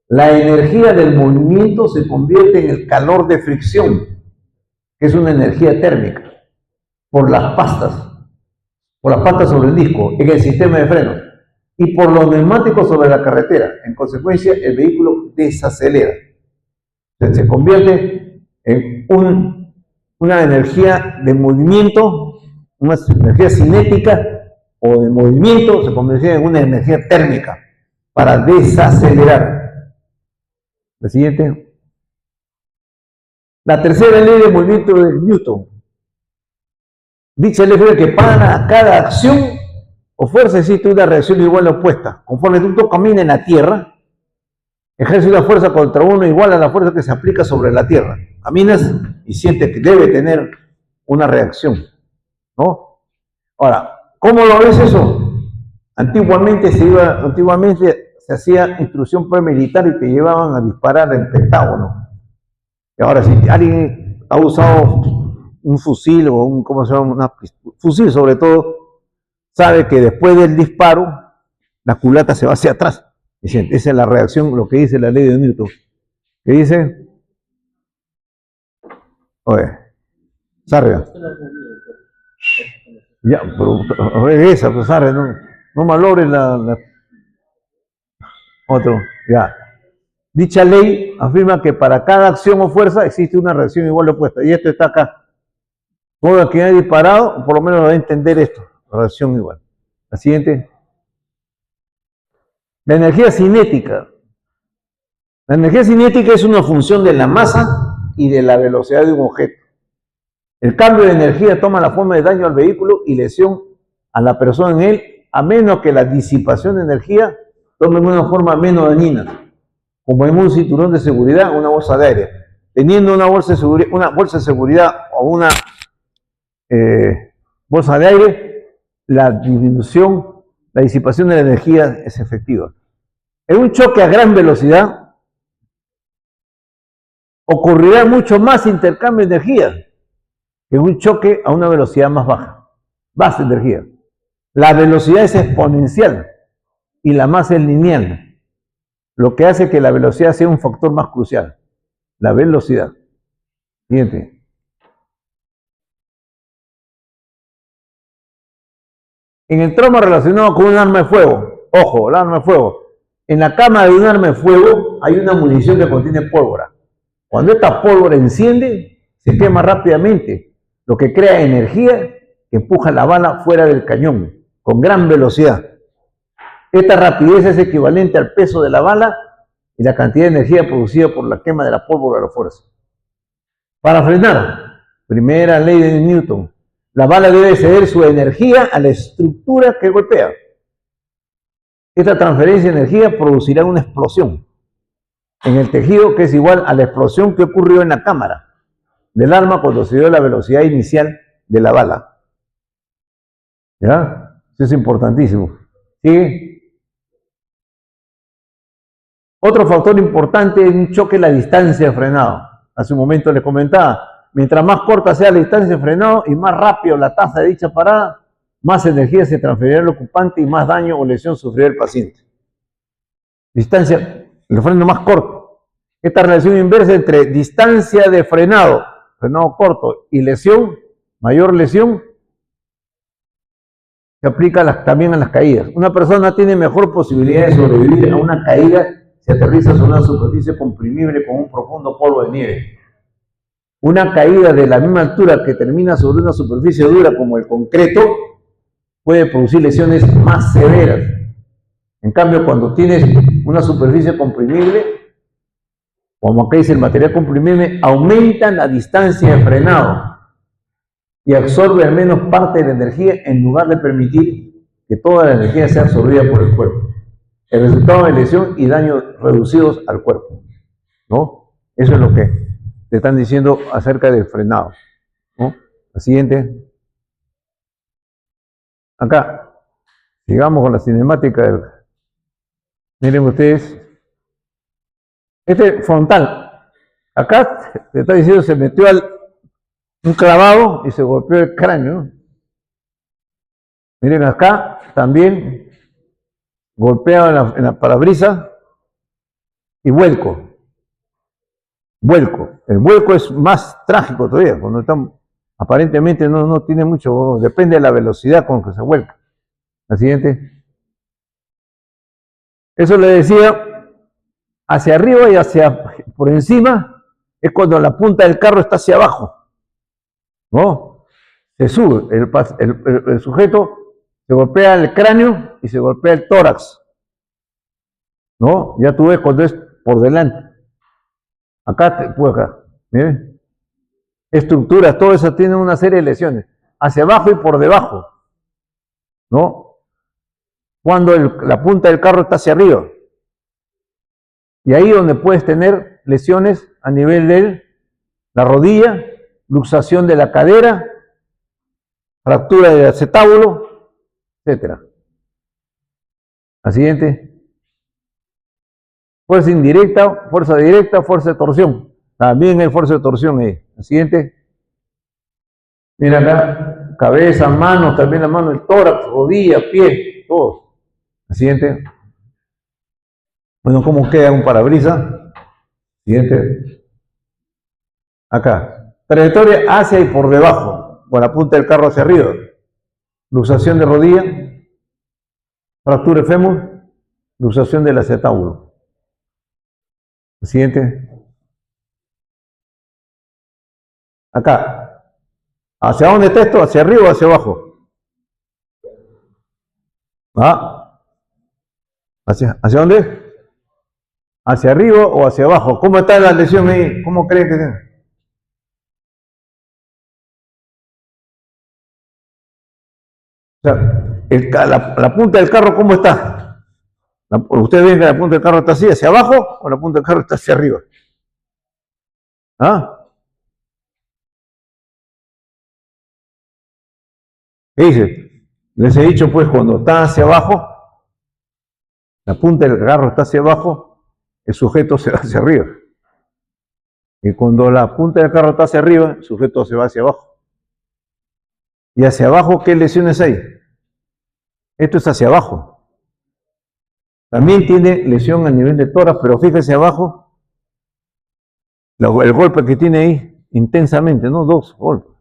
[SPEAKER 1] la energía del movimiento se convierte en el calor de fricción, que es una energía térmica, por las pastas sobre el disco, en el sistema de frenos, y por los neumáticos sobre la carretera. En consecuencia, el vehículo desacelera. Se convierte en una energía de movimiento, una energía cinética o de movimiento, se convierte en una energía térmica para desacelerar. La siguiente. La tercera ley de movimiento de Newton. Dicha ley fue que para cada acción o fuerza existe una reacción igual o opuesta. Conforme tú caminas en la Tierra, ejerce una fuerza contra uno igual a la fuerza que se aplica sobre la Tierra. Caminas y sientes que debe tener una reacción, ¿no? Ahora, ¿cómo lo ves eso? Antiguamente se hacía instrucción pre-militar y te llevaban a disparar en pentágono. Y ahora, si alguien ha usado un fusil o un fusil sobre todo, sabe que después del disparo, la culata se va hacia atrás. Esa es la reacción, lo que dice la ley de Newton. ¿Qué dice? Oye, Sarria. Ya, pero regresa, pues Sarria, no malogres Otro, ya. Dicha ley afirma que para cada acción o fuerza existe una reacción igual o opuesta. Y esto está acá. Todo el que haya disparado, por lo menos va a entender esto, la reacción igual. La siguiente. La energía cinética. La energía cinética es una función de la masa y de la velocidad de un objeto. El cambio de energía toma la forma de daño al vehículo y lesión a la persona en él, a menos que la disipación de energía tome una forma menos dañina, como en un cinturón de seguridad o una bolsa de aire. Teniendo una bolsa de seguridad o una bolsa de aire, la disminución, la disipación de la energía es efectiva. En un choque a gran velocidad ocurrirá mucho más intercambio de energía que en un choque a una velocidad más baja, base de energía. La velocidad es exponencial y la masa es lineal, lo que hace que la velocidad sea un factor más crucial. La velocidad. Siguiente. En el trauma relacionado con un arma de fuego, ojo, el arma de fuego, en la cama de un arma de fuego hay una munición que contiene pólvora. Cuando esta pólvora enciende, se quema rápidamente, lo que crea energía que empuja la bala fuera del cañón con gran velocidad. Esta rapidez es equivalente al peso de la bala y la cantidad de energía producida por la quema de la pólvora a la fuerza. Para frenar, primera ley de Newton, la bala debe ceder su energía a la estructura que golpea. Esta transferencia de energía producirá una explosión en el tejido que es igual a la explosión que ocurrió en la cámara del arma cuando se dio la velocidad inicial de la bala. ¿Ya? Eso es importantísimo. ¿Sigue? Otro factor importante en un choque es la distancia de frenado. Hace un momento les comentaba, mientras más corta sea la distancia de frenado y más rápido la tasa de dicha parada, más energía se transferirá al ocupante y más daño o lesión sufrirá el paciente. Distancia, el freno más corto. Esta relación inversa entre distancia de frenado corto, y lesión, mayor lesión, se aplica también a las caídas. Una persona tiene mejor posibilidad de sobrevivir a una caída si aterriza sobre una superficie comprimible con un profundo polvo de nieve. Una caída de la misma altura que termina sobre una superficie dura como el concreto puede producir lesiones más severas. En cambio, cuando tienes una superficie comprimible, como acá dice el material comprimible, aumenta la distancia de frenado y absorbe al menos parte de la energía en lugar de permitir que toda la energía sea absorbida por el cuerpo. El resultado de lesión y daños reducidos al cuerpo, ¿no? Eso es lo que te están diciendo acerca del frenado, ¿no? La siguiente. Acá, sigamos con la cinemática. Miren ustedes. Este frontal. Acá te está diciendo se metió un clavado y se golpeó el cráneo. Miren acá también golpeado en la parabrisa y vuelco. Vuelco. El vuelco es más trágico todavía, cuando aparentemente no tiene mucho, depende de la velocidad con que se vuelca. La siguiente. Eso le decía, hacia arriba y por encima es cuando la punta del carro está hacia abajo, ¿no? Se sube, el sujeto se golpea el cráneo y se golpea el tórax, ¿no? Ya tú ves cuando es por delante. Acá, miren. Estructuras, todo eso tiene una serie de lesiones, hacia abajo y por debajo, ¿no? Cuando la punta del carro está hacia arriba. Y ahí donde puedes tener lesiones a nivel de la rodilla, luxación de la cadera, fractura del acetábulo, etc. La siguiente. Fuerza indirecta, fuerza directa, fuerza de torsión. También hay fuerza de torsión ahí. La siguiente. Mira acá, cabeza, manos, también la mano, el tórax, rodilla, pie, todos. La siguiente. Bueno, ¿cómo queda un parabrisas? Siguiente. Acá. Trayectoria hacia y por debajo, con la punta del carro hacia arriba. Luxación de rodilla, fractura de fémur, luxación del acetábulo. Siguiente. Acá. ¿Hacia dónde está esto? ¿Hacia arriba o hacia abajo? ¿Ah? ¿Hacia dónde? ¿Hacia arriba o hacia abajo? ¿Cómo está la lesión ahí? ¿Cómo cree que es? O sea, la punta del carro, ¿cómo está? ¿Ustedes ven que la punta del carro está así, hacia abajo, o la punta del carro está hacia arriba? ¿Ah? ¿Qué dice? Les he dicho, pues, cuando está hacia abajo, la punta del carro está hacia abajo, el sujeto se va hacia arriba. Y cuando la punta del carro está hacia arriba, el sujeto se va hacia abajo. ¿Y hacia abajo qué lesiones hay? Esto es hacia abajo. También tiene lesión a nivel de tórax, pero fíjese abajo, el golpe que tiene ahí, intensamente, ¿no? 2 golpes.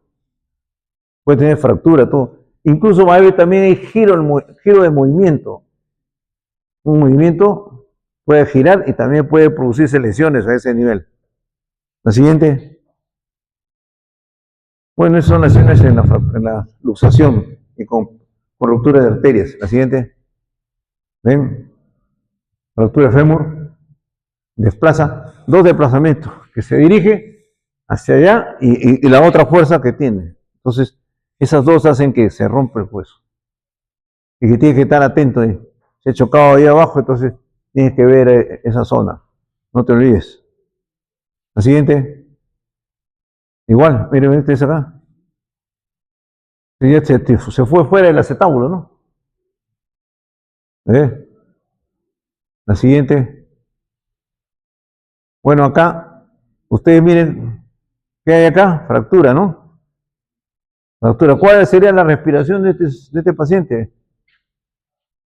[SPEAKER 1] Puede tener fractura, todo. Incluso va a haber también hay giro de movimiento. Un movimiento puede girar y también puede producirse lesiones a ese nivel. La siguiente. Bueno, esas son lesiones en la luxación y con ruptura de arterias. La siguiente. ¿Ven? Fractura de fémur. Desplaza. 2 desplazamientos. Que se dirige hacia allá y la otra fuerza que tiene. Entonces, esas dos hacen que se rompa el hueso. Y que tienes que estar atento ahí. Se ha chocado ahí abajo, entonces tienes que ver esa zona. No te olvides. La siguiente. Igual, miren, este es acá. Se fue fuera del acetábulo, ¿no? La siguiente. Bueno, acá, ustedes miren, ¿qué hay acá? Fractura, ¿no? Fractura. ¿Cuál sería la respiración de este paciente?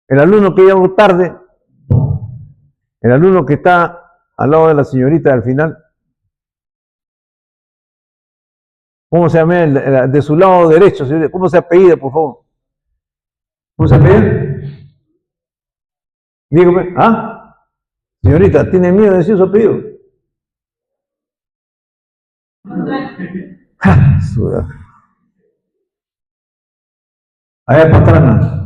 [SPEAKER 1] El alumno que llegó tarde, el alumno que está al lado de la señorita al final, ¿cómo se llama? De su lado derecho, señorita. ¿Cómo se apellida, por favor? ¿Cómo se apellida? Dígame. ¿Ah? Señorita, ¿tiene miedo de decir su apellido? Allá Pastrana.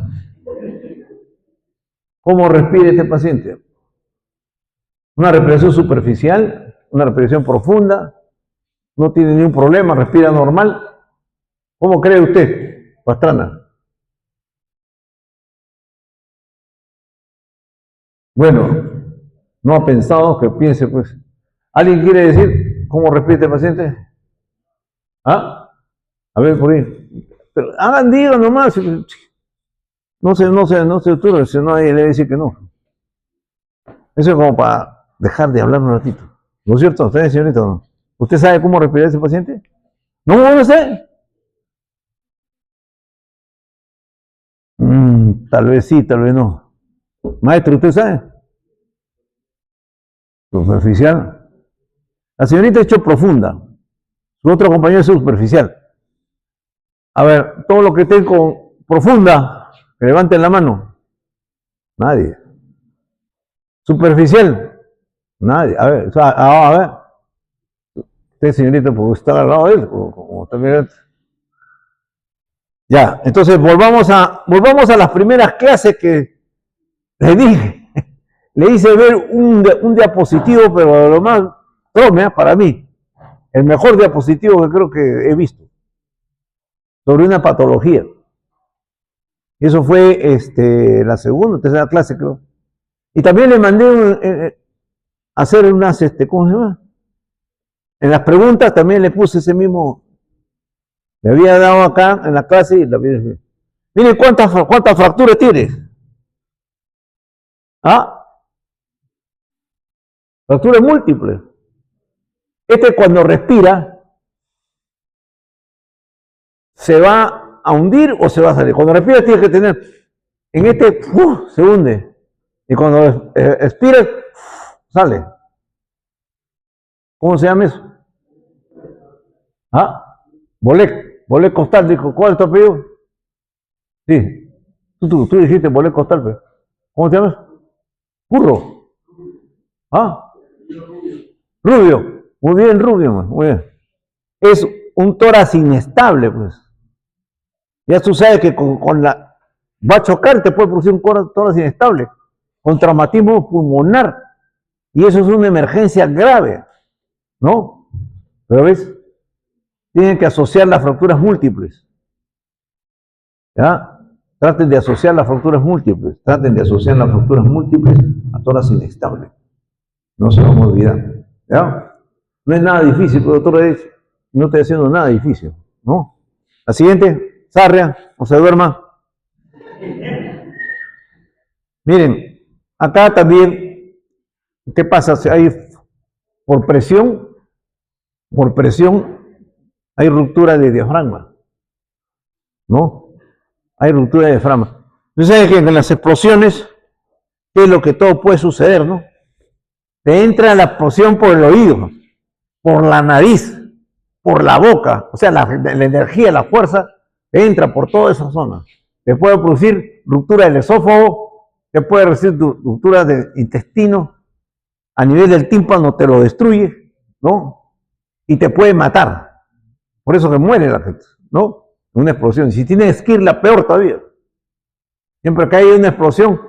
[SPEAKER 1] ¿Cómo respira este paciente? Una respiración superficial, una respiración profunda, no tiene ningún problema, respira normal. ¿Cómo cree usted, Pastrana? Bueno, no ha pensado que piense, pues. ¿Alguien quiere decir cómo respira este paciente? ¿Ah? A ver, por ahí. Pero hagan, digan nomás. No se turben, si no, nadie le dice que no. Eso es como para dejar de hablar un ratito. ¿No es cierto? ¿Usted, señorita, no? ¿Usted sabe cómo respirar ese paciente? No sé. Tal vez sí, tal vez no. Maestro, ¿usted sabe? Superficial. La señorita ha hecho profunda. Su otro compañero es superficial. A ver, todo lo que esté con profunda, que levanten la mano. Nadie. Superficial. Nadie. A ver, a ver. Usted, señorita, porque está al lado de él, como también. Ya, entonces volvamos a las primeras clases que le dije. Le hice ver un diapositivo, pero lo más para mí, el mejor diapositivo que creo que he visto, sobre una patología. Eso fue la segunda o tercera clase, creo. Y también le mandé hacer unas, ¿cómo se llama? En las preguntas también le puse ese mismo, le había dado acá en la clase y la había. Mire cuántas fracturas tiene. ¿Ah? Fracturas múltiples. Cuando respira, ¿se va a hundir o se va a salir? Cuando respira tiene que tener, se hunde. Y cuando expira, sale. ¿Cómo se llama eso? ¿Ah? Bolé costal, dijo. ¿Cuál es tu apellido? Sí. Tú dijiste bolé costal, pero ¿cómo te llamas? Curro. ¿Ah? Rubio. Muy bien, Rubio, muy bien. Es un tórax inestable, pues. Ya tú sabes que con la... Va a chocar, te puede producir un tórax inestable, con traumatismo pulmonar. Y eso es una emergencia grave, ¿no? Pero ves, tienen que asociar las fracturas múltiples. ¿Ya? Traten de asociar las fracturas múltiples, traten de asociar las fracturas múltiples a todas las inestables. No se vamos a olvidar. ¿Ya? No es nada difícil, pero doctor, no estoy haciendo nada difícil, ¿no? La siguiente, Sarria, no se duerma. Miren, acá también, ¿qué pasa? Hay por presión, hay ruptura de diafragma, ¿no? Hay ruptura de diafragma. Entonces, que en las explosiones, ¿qué es lo que todo puede suceder, no? Te entra la explosión por el oído, por la nariz, por la boca, o sea, la energía, la fuerza, entra por toda esa zona. Te puede producir ruptura del esófago, te puede producir ruptura del intestino, a nivel del tímpano te lo destruye, ¿no? Y te puede matar. Por eso que muere la gente, ¿no? Una explosión. Y si tiene esquirla, peor todavía. Siempre que hay una explosión,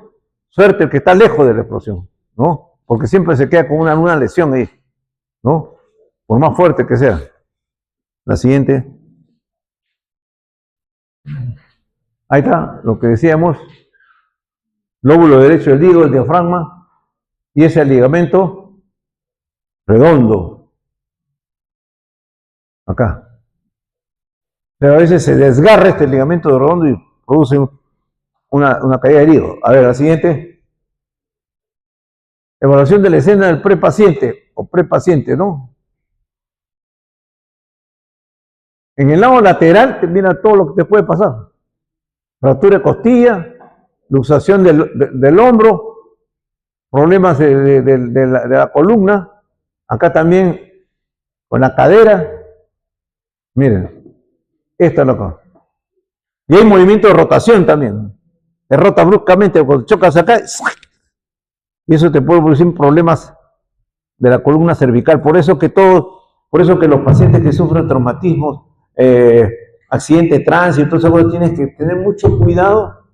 [SPEAKER 1] suerte el que está lejos de la explosión, ¿no? Porque siempre se queda con una lesión ahí, ¿no? Por más fuerte que sea. La siguiente. Ahí está, lo que decíamos. Lóbulo derecho del hígado, el diafragma, y ese ligamento redondo. Acá. Pero a veces se desgarra este ligamento redondo y produce una caída del hígado. A ver, la siguiente. Evaluación de la escena del prepaciente o prepaciente, ¿no? En el lado lateral te mira todo lo que te puede pasar. Fractura de costilla, luxación del hombro, problemas de la columna, acá también con la cadera. Miren, esta es loco. Y hay movimiento de rotación también. Te rota bruscamente cuando chocas acá y eso te puede producir problemas de la columna cervical. Por eso que los pacientes que sufren traumatismos, accidente de tránsito, entonces tienes que tener mucho cuidado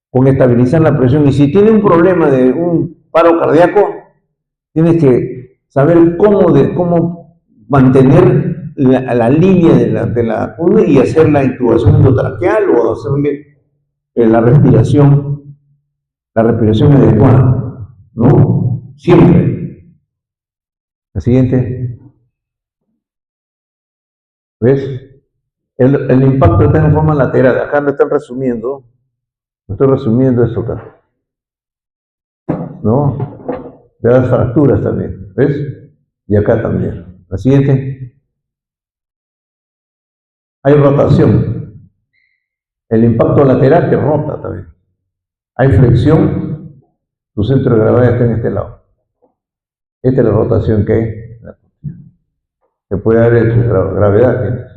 [SPEAKER 1] con estabilizar la presión. Y si tiene un problema de un paro cardíaco, tienes que saber cómo mantener la línea de la columna y hacer la intubación endotraqueal o hacerle la respiración adecuada, ¿no? Siempre. La siguiente. ¿Ves? El impacto está en forma lateral. Acá me están resumiendo. Me estoy resumiendo esto acá. ¿No? De las fracturas también. ¿Ves? Y acá también. La siguiente. Hay rotación. El impacto lateral te rota también. Hay flexión. Tu centro de gravedad está en este lado. Esta es la rotación que hay. Se puede dar gravedad. ¿Tienes?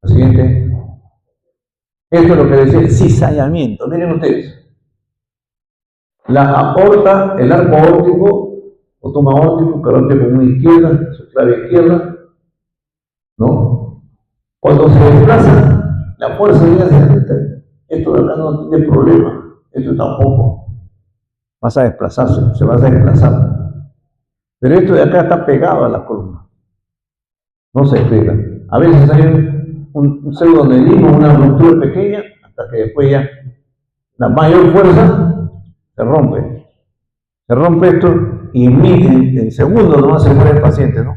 [SPEAKER 1] La siguiente. Esto es lo que decía el cizallamiento. Miren ustedes. La aorta, el arco aórtico, o toma aórtico, caróteo común izquierda, su clave izquierda, ¿no? Cuando se desplaza, la fuerza viene hacia adelante. Esto de acá no tiene problema. Esto tampoco. Vas a desplazarse, se vas a desplazar. Pero esto de acá está pegado a la columna. No se despega. A veces hay un pseudonelismo, una ruptura pequeña, hasta que después ya la mayor fuerza se rompe. Se rompe esto y en segundos nomás se muere el paciente, ¿no?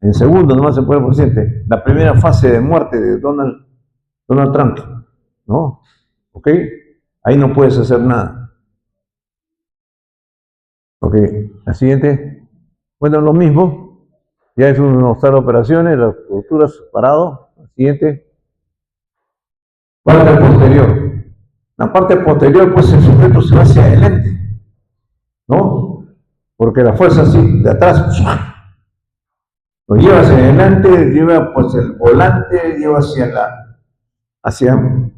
[SPEAKER 1] En segundos nomás se muere el paciente. La primera fase de muerte de Donald Trump, ¿no? ¿Ok? Ahí no puedes hacer nada. Ok, la siguiente. Bueno, lo mismo. Ya es uno de operaciones, las rupturas parado. La siguiente. Parte posterior. La parte posterior, pues el sujeto se va hacia adelante, ¿no? Porque la fuerza así, de atrás, lo lleva hacia adelante, lleva pues el volante, lleva hacia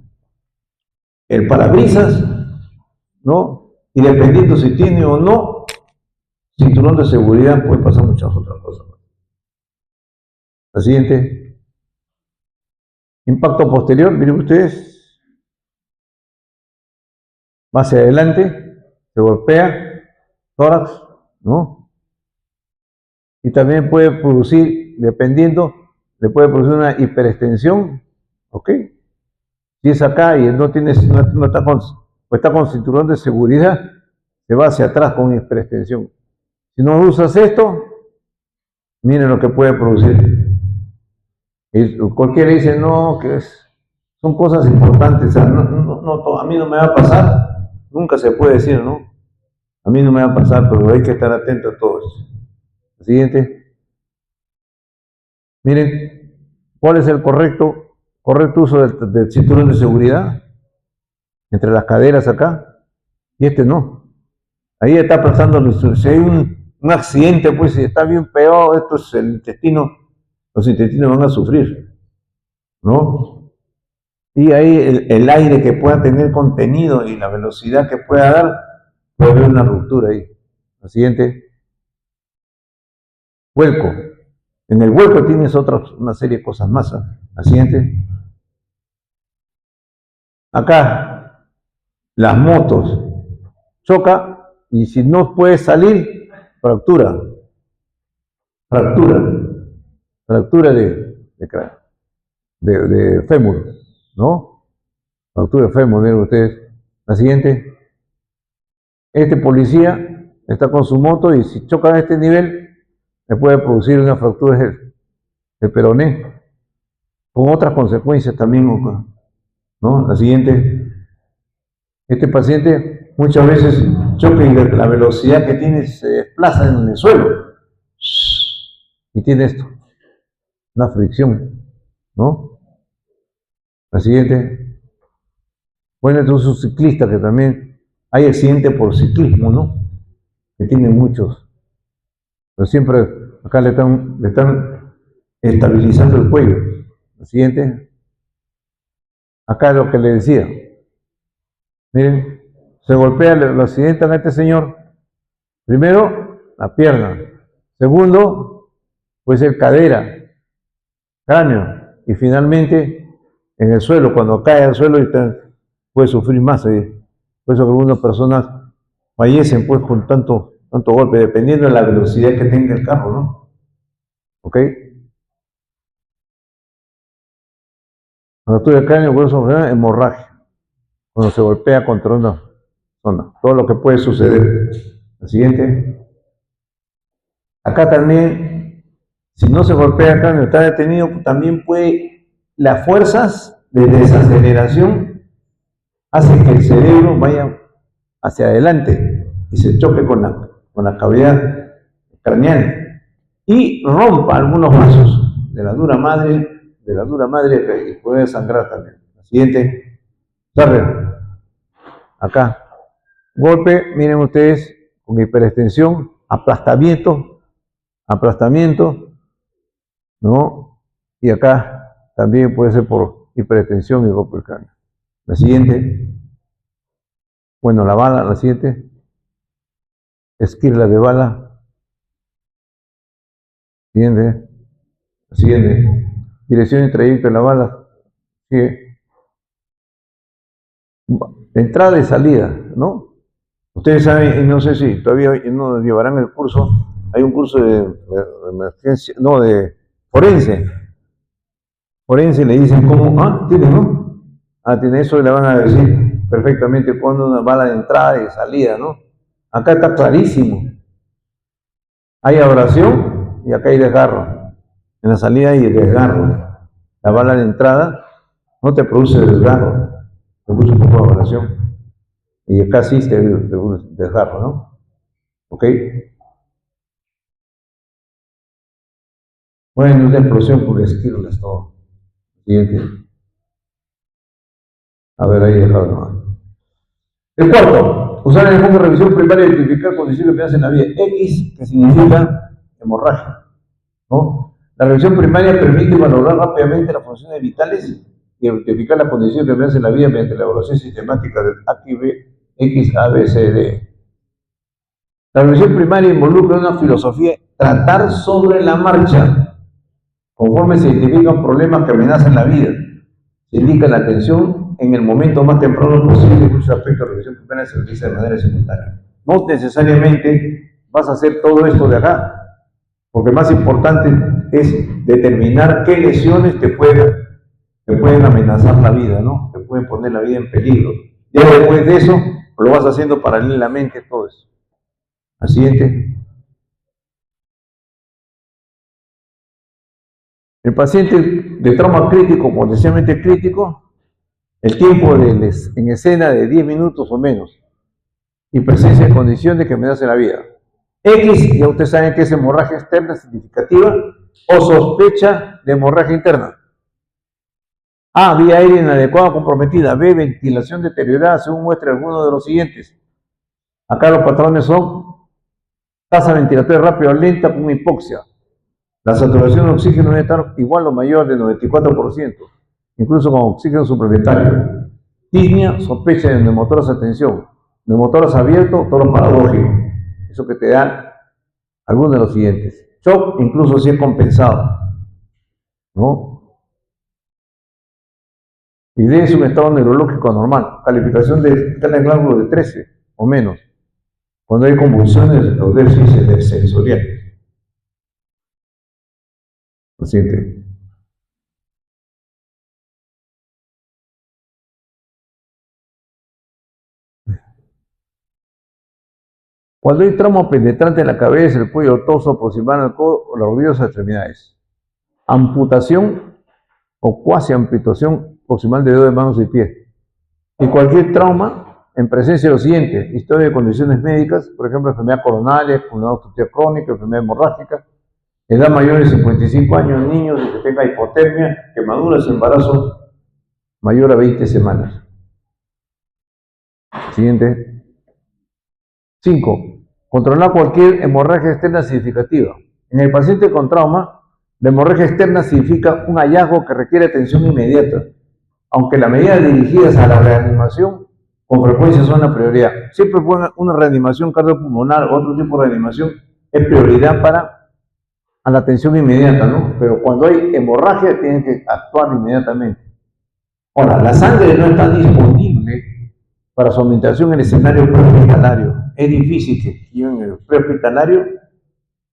[SPEAKER 1] el parabrisas, ¿no? Y dependiendo si tiene o no cinturón de seguridad, puede pasar muchas otras cosas. La siguiente. Impacto posterior, miren ustedes. Va hacia adelante, se golpea, tórax, ¿no? Y también puede producir, dependiendo, le puede producir una hiperextensión, ¿ok? Si es acá y no está con cinturón de seguridad, se va hacia atrás con hiperextensión. Si no usas esto, miren lo que puede producir. Y cualquiera dice, no, son cosas importantes, o sea, a mí no me va a pasar, nunca se puede decir, ¿no? A mí no me va a pasar, pero hay que estar atento a todo eso. Siguiente. Miren, ¿cuál es el correcto uso del cinturón de seguridad? Entre las caderas acá, y este no. Ahí está pasando, si hay un accidente, pues si está bien pegado, esto es el intestino, los intestinos van a sufrir, ¿no? Y ahí el aire que pueda tener contenido y la velocidad que pueda dar, puede haber una ruptura ahí. La siguiente. Vuelco. En el vuelco tienes una serie de cosas más. La siguiente. Acá, las motos. Choca y si no puedes salir, fractura. Fractura de fémur, ¿no? Fractura de fémur, miren ustedes. La siguiente. Este policía está con su moto y si choca a este nivel, le puede producir una fractura del peroné, con otras consecuencias también, ¿no? La siguiente. Este paciente muchas veces choca y la velocidad que tiene se desplaza en el suelo. Y tiene esto, una fricción, ¿no? La siguiente. Bueno, entonces un ciclista que también hay accidente por ciclismo, ¿no? Que tienen muchos. Pero siempre acá le están estabilizando el cuello. La siguiente. Acá es lo que le decía. Miren, se golpea, lo accidentan a este señor. Primero, la pierna. Segundo, puede ser cadera, cráneo. Y finalmente, en el suelo, cuando cae al suelo, puede sufrir más. Por eso que algunas personas fallecen pues con tanto golpe, dependiendo de la velocidad que tenga el carro, ¿no? ¿Ok? Fractura del cráneo, hueso, hemorragia. Cuando se golpea contra una zona. Todo lo que puede suceder. La siguiente. Acá también, si no se golpea el cráneo, está detenido, también las fuerzas de desaceleración hacen que el cerebro vaya hacia adelante y se choque con la cavidad craneal y rompa algunos vasos de la dura madre y puede sangrar también. La siguiente. Acá. Golpe, miren ustedes, con hiperextensión, aplastamiento, ¿no? Y acá también puede ser por hiperextensión y golpe del cráneo. La siguiente. Bueno, la bala, la siguiente. Esquirla de bala. Siguiente. La siguiente. Dirección y trayecto de la bala. Sigue. Entrada y salida, ¿no? Ustedes saben, y no sé si todavía no llevarán el curso, hay un curso de emergencia, no, de forense. Forense le dicen cómo, tiene, ¿no? Tiene eso y le van a decir perfectamente cuando una bala de entrada y de salida, ¿no? Acá está clarísimo. Hay abrasión y acá hay desgarro. En la salida hay desgarro. La bala de entrada no te produce desgarro, te produce un poco de abrasión. Y acá sí se desgarro, ¿no? ¿Ok? Bueno, es la explosión por esquirlas todo. Siguiente. A ver, ahí dejado nomás. El cuarto, usar el enfoque de revisión primaria y identificar condiciones que hacen la vía X, que significa hemorragia, ¿no? La revisión primaria permite valorar rápidamente las funciones vitales y identificar las condiciones que hacen la vía mediante la evaluación sistemática del AQB X, A, B, C, D. La revisión primaria involucra una filosofía, tratar sobre la marcha, conforme se identifican problemas que amenazan la vida. Se indica la atención en el momento más temprano posible, muchos aspectos de la revisión primaria se realiza de manera simultánea. No necesariamente vas a hacer todo esto de acá, porque más importante es determinar qué lesiones te pueden te pueden amenazar la vida, ¿no? Te pueden poner la vida en peligro. Ya después de eso, lo vas haciendo paralelamente todo eso. Al siguiente. El paciente de trauma crítico, potencialmente crítico, el tiempo en escena de 10 minutos o menos y presencia de condiciones que amenacen la vida. X, ya ustedes saben que es hemorragia externa significativa o sospecha de hemorragia interna. A, vía aérea inadecuada o comprometida. B, ventilación deteriorada según muestra alguno de los siguientes. Acá los patrones son tasa ventilatoria rápida o lenta con hipoxia. La saturación de oxígeno debe estar igual o mayor de 94%, incluso con oxígeno suplementario. Disnea, sospecha de neumotoras a tensión. Neumotoras abierto, toro paradójico. Eso que te dan algunos de los siguientes. Shock, incluso si es compensado, ¿no? Y D es un estado neurológico anormal. Calificación de escala de Glasgow de 13 o menos. Cuando hay convulsiones o déficits sensoriales. Lo siguiente. Cuando hay trauma penetrante en la cabeza, el cuello, el torso, aproximar al codo o las rodillas a extremidades. Amputación o cuasi amputación proximal de dedos de manos y pies. Y cualquier trauma en presencia de lo siguiente: historia de condiciones médicas, por ejemplo, enfermedad coronaria, pulmonar obstructiva crónica, enfermedad hemorrágica, edad mayor de 55 años, niños que tenga hipotermia, quemaduras, embarazo mayor a 20 semanas. Siguiente. 5. Controlar cualquier hemorragia externa significativa. En el paciente con trauma, la hemorragia externa significa un hallazgo que requiere atención inmediata, aunque las medidas dirigidas a la reanimación con frecuencia son la prioridad. Siempre una reanimación cardiopulmonar o otro tipo de reanimación es prioridad para la atención inmediata, ¿no? Pero cuando hay hemorragia tienen que actuar inmediatamente. Ahora, la sangre no está disponible para su administración en el escenario prehospitalario. Es difícil que lleven el prehospitalario,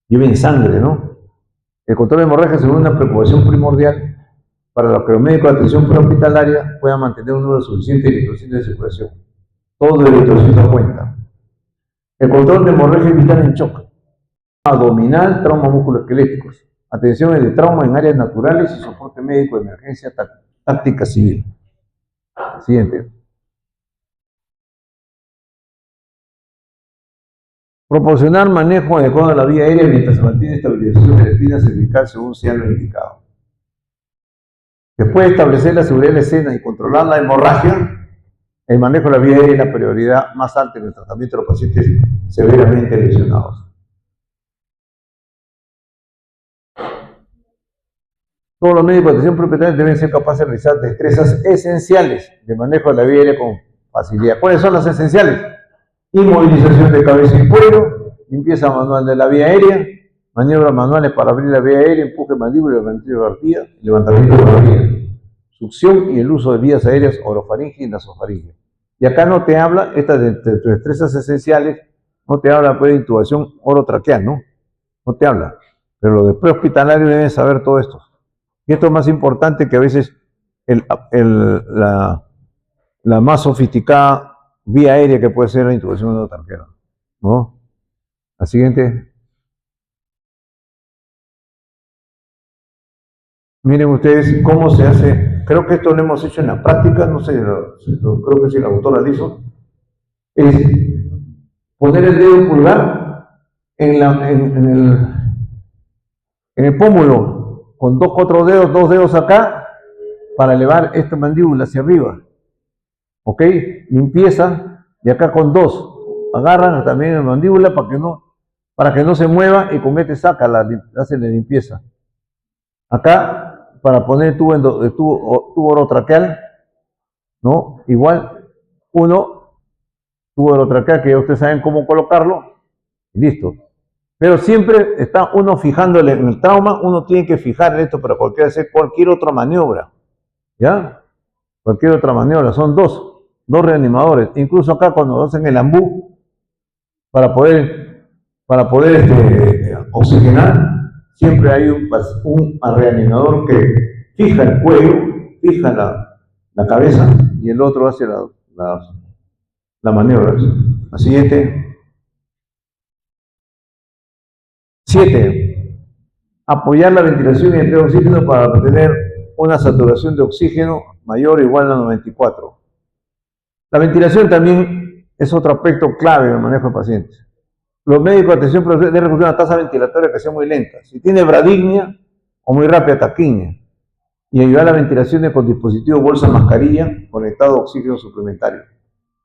[SPEAKER 1] lleven sangre, ¿no? El control de hemorragia es una preocupación primordial para los que los médicos de atención prehospitalaria puedan mantener un número suficiente de eritrocitos de circulación. Todo el eritrocito cuenta. El control de hemorragia vital en shock. Abdominal, trauma musculoesqueléticos. Atenciones de trauma en áreas naturales y soporte médico de emergencia táctica civil. Siguiente. Proporcionar manejo adecuado de la vía aérea mientras se mantiene estabilización de la espina cervical según sea lo indicado. Después de establecer la seguridad de la escena y controlar la hemorragia, el manejo de la vía aérea es la prioridad más alta en el tratamiento de los pacientes severamente lesionados. Todos los médicos de atención prehospitalaria deben ser capaces de realizar destrezas esenciales de manejo de la vía aérea con facilidad. ¿Cuáles son las esenciales? Inmovilización de cabeza y cuello, limpieza manual de la vía aérea, maniobras manuales para abrir la vía aérea, empuje mandíbula y levantamiento de barbilla, succión y el uso de vías aéreas orofaringe y nasofaringe. Y acá no te habla, estas destrezas esenciales, no te habla pues de intubación orotraqueal, ¿no? No te habla. Pero los de prehospitalario deben saber todo esto. Y esto es más importante que a veces la más sofisticada vía aérea que puede ser la intubación orotraqueal, ¿no? La siguiente. Miren ustedes cómo se hace. Creo que esto lo hemos hecho en la práctica, no sé, creo que si la autora lo hizo. Es poner el dedo pulgar en el pómulo, con dos dedos acá, para elevar esta mandíbula hacia arriba. ¿Ok? Limpieza, y acá con dos. Agarran también la mandíbula para que no se mueva, y con este hacen la limpieza. Acá, para poner el tubo orotraqueal, ¿no? Igual, tubo orotraqueal, que ya ustedes saben cómo colocarlo, y listo. Pero siempre está uno fijándole en el trauma, uno tiene que fijar en esto para hacer cualquier otra maniobra, ¿ya? Cualquier otra maniobra, son dos reanimadores. Incluso acá cuando hacen el ambú, para poder oxigenar, siempre hay un reanimador que fija el cuello, fija la cabeza y el otro hace la maniobra. La siguiente. 7. Apoyar la ventilación y entrega de oxígeno para obtener una saturación de oxígeno mayor o igual a 94. La ventilación también es otro aspecto clave en el manejo de pacientes. Los médicos de atención deben recurrir a una tasa ventilatoria que sea muy lenta. Si tiene bradignia o muy rápida taquimia, y ayudar a la ventilación con dispositivo bolsa mascarilla conectado a oxígeno suplementario.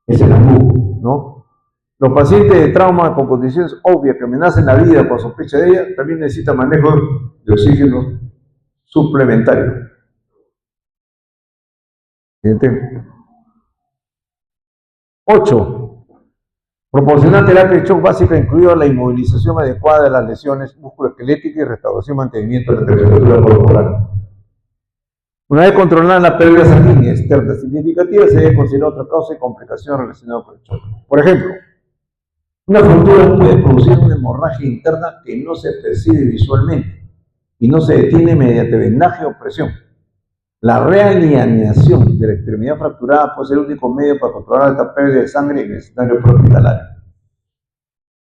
[SPEAKER 1] Es el AMU, ¿no? Los pacientes de trauma con condiciones obvias que amenacen la vida con sospecha de ella también necesitan manejo de oxígeno suplementario. Siguiente. 8. Proporcionar terapia de shock básica, incluida la inmovilización adecuada de las lesiones musculoesqueléticas y restauración y mantenimiento de la temperatura corporal. Una vez controlada la pérdida sanguínea externa significativa, se debe considerar otra causa de complicación relacionada con el shock. Por ejemplo, una fractura puede producir una hemorragia interna que no se percibe visualmente y no se detiene mediante vendaje o presión. La realineación de la extremidad fracturada puede ser el único medio para controlar esta pérdida de sangre en el escenario prehospitalario.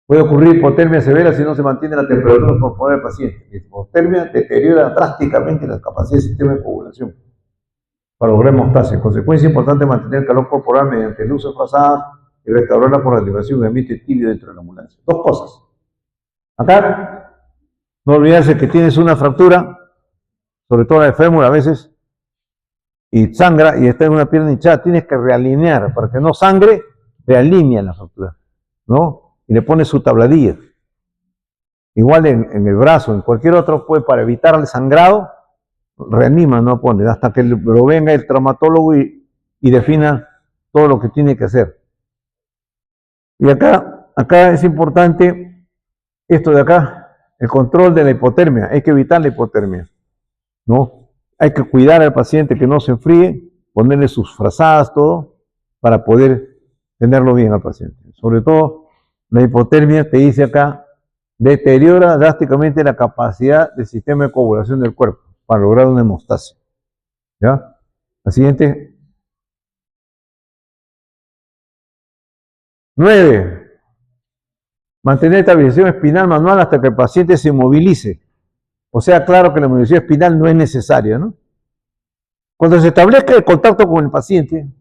[SPEAKER 1] Puede ocurrir hipotermia severa si no se mantiene la temperatura corporal del paciente. La hipotermia deteriora drásticamente la capacidad del sistema de coagulación para lograr hemostasis. En consecuencia, es importante mantener el calor corporal mediante el uso de frazadas y restaurarla por la activación de ambiente tibio dentro de la ambulancia. Dos cosas. Acá, no olvidarse que tienes una fractura, sobre todo la de fémur a veces, y sangra y está en una pierna hinchada, tienes que realinear para que no sangre, realinea la fractura, ¿no? Y le pones su tabladilla. Igual en el brazo, en cualquier otro, puede, para evitar el sangrado, reanima, no pone, hasta que lo venga el traumatólogo y defina todo lo que tiene que hacer. Y acá es importante esto de acá, el control de la hipotermia. Hay que evitar la hipotermia, ¿no? Hay que cuidar al paciente que no se enfríe, ponerle sus frazadas, todo, para poder tenerlo bien al paciente. Sobre todo, la hipotermia, te dice acá, deteriora drásticamente la capacidad del sistema de coagulación del cuerpo para lograr una hemostasis. ¿Ya? La siguiente. 9. Mantener estabilización espinal manual hasta que el paciente se movilice. O sea, claro que la movilización espinal no es necesaria, ¿no? Cuando se establezca el contacto con el paciente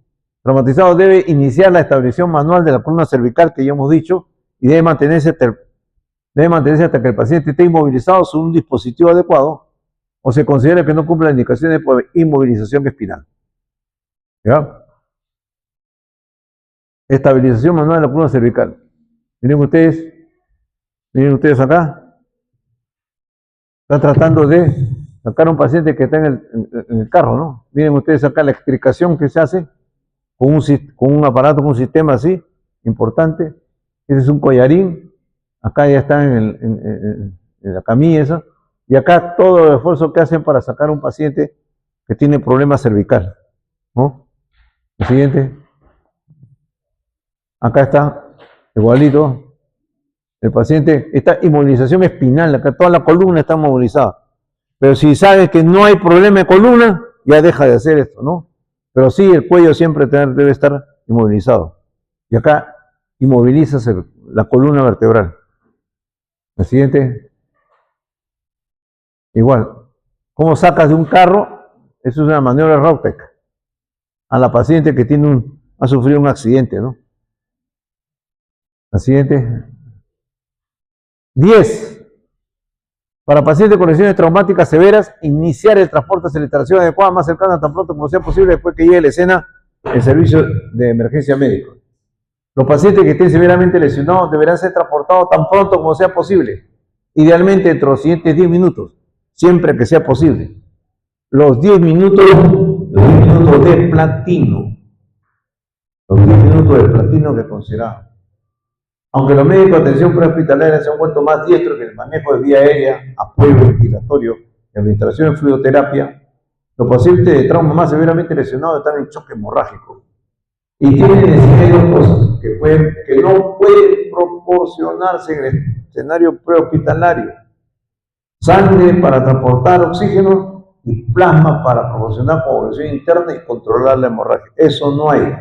[SPEAKER 1] traumatizado, debe iniciar la estabilización manual de la columna cervical, que ya hemos dicho, y debe mantenerse hasta que el paciente esté inmovilizado sobre un dispositivo adecuado o se considere que no cumple las indicaciones por inmovilización espinal. ¿Ya? Estabilización manual de la columna cervical. Miren ustedes acá. Están tratando de sacar a un paciente que está en el carro, ¿no? Miren ustedes acá la extricación que se hace con un aparato, con un sistema así, importante. Ese es un collarín. Acá ya está en la camilla esa. Y acá todo el esfuerzo que hacen para sacar a un paciente que tiene problema cervical, ¿no? El siguiente. Acá está, igualito. El paciente, esta inmovilización espinal, acá toda la columna está inmovilizada. Pero si sabes que no hay problema de columna, ya deja de hacer esto, ¿no? Pero sí, el cuello siempre debe estar inmovilizado. Y acá inmovilizas la columna vertebral. El siguiente. Igual. ¿Cómo sacas de un carro? Eso es una maniobra Rautec. A la paciente que ha sufrido un accidente, ¿no? La siguiente. 10. Para pacientes con lesiones traumáticas severas, iniciar el transporte hacia la instalación adecuada más cercana tan pronto como sea posible después que llegue a la escena el servicio de emergencia médico. Los pacientes que estén severamente lesionados deberán ser transportados tan pronto como sea posible, idealmente entre los siguientes 10 minutos, siempre que sea posible. Los 10 minutos de platino. Los 10 minutos de platino que consideramos. Aunque los médicos de atención prehospitalaria se han vuelto más diestros en el manejo de vía aérea, apoyo ventilatorio y administración de fluidoterapia, los pacientes de trauma más severamente lesionados están en choque hemorrágico y tienen necesidad de dos cosas que no pueden proporcionarse en el escenario prehospitalario: sangre para transportar oxígeno y plasma para proporcionar coagulación interna y controlar la hemorragia. Eso no hay.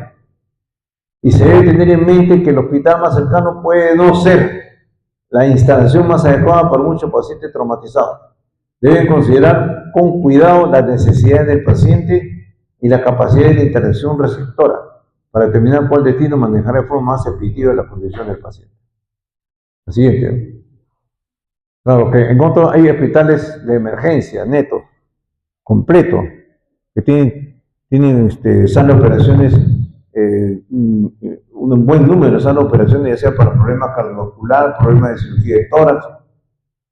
[SPEAKER 1] Y se debe tener en mente que el hospital más cercano puede no ser la instalación más adecuada para muchos pacientes traumatizados. Deben considerar con cuidado las necesidades del paciente y la capacidad de interacción receptora para determinar cuál destino manejar de forma más efectiva la condición del paciente. La siguiente. Claro que en cuanto hay hospitales de emergencia, netos, completos, que tienen salas de operaciones, un buen número de salas de operaciones, ya sea para problemas cardiovasculares, problemas de cirugía de tórax,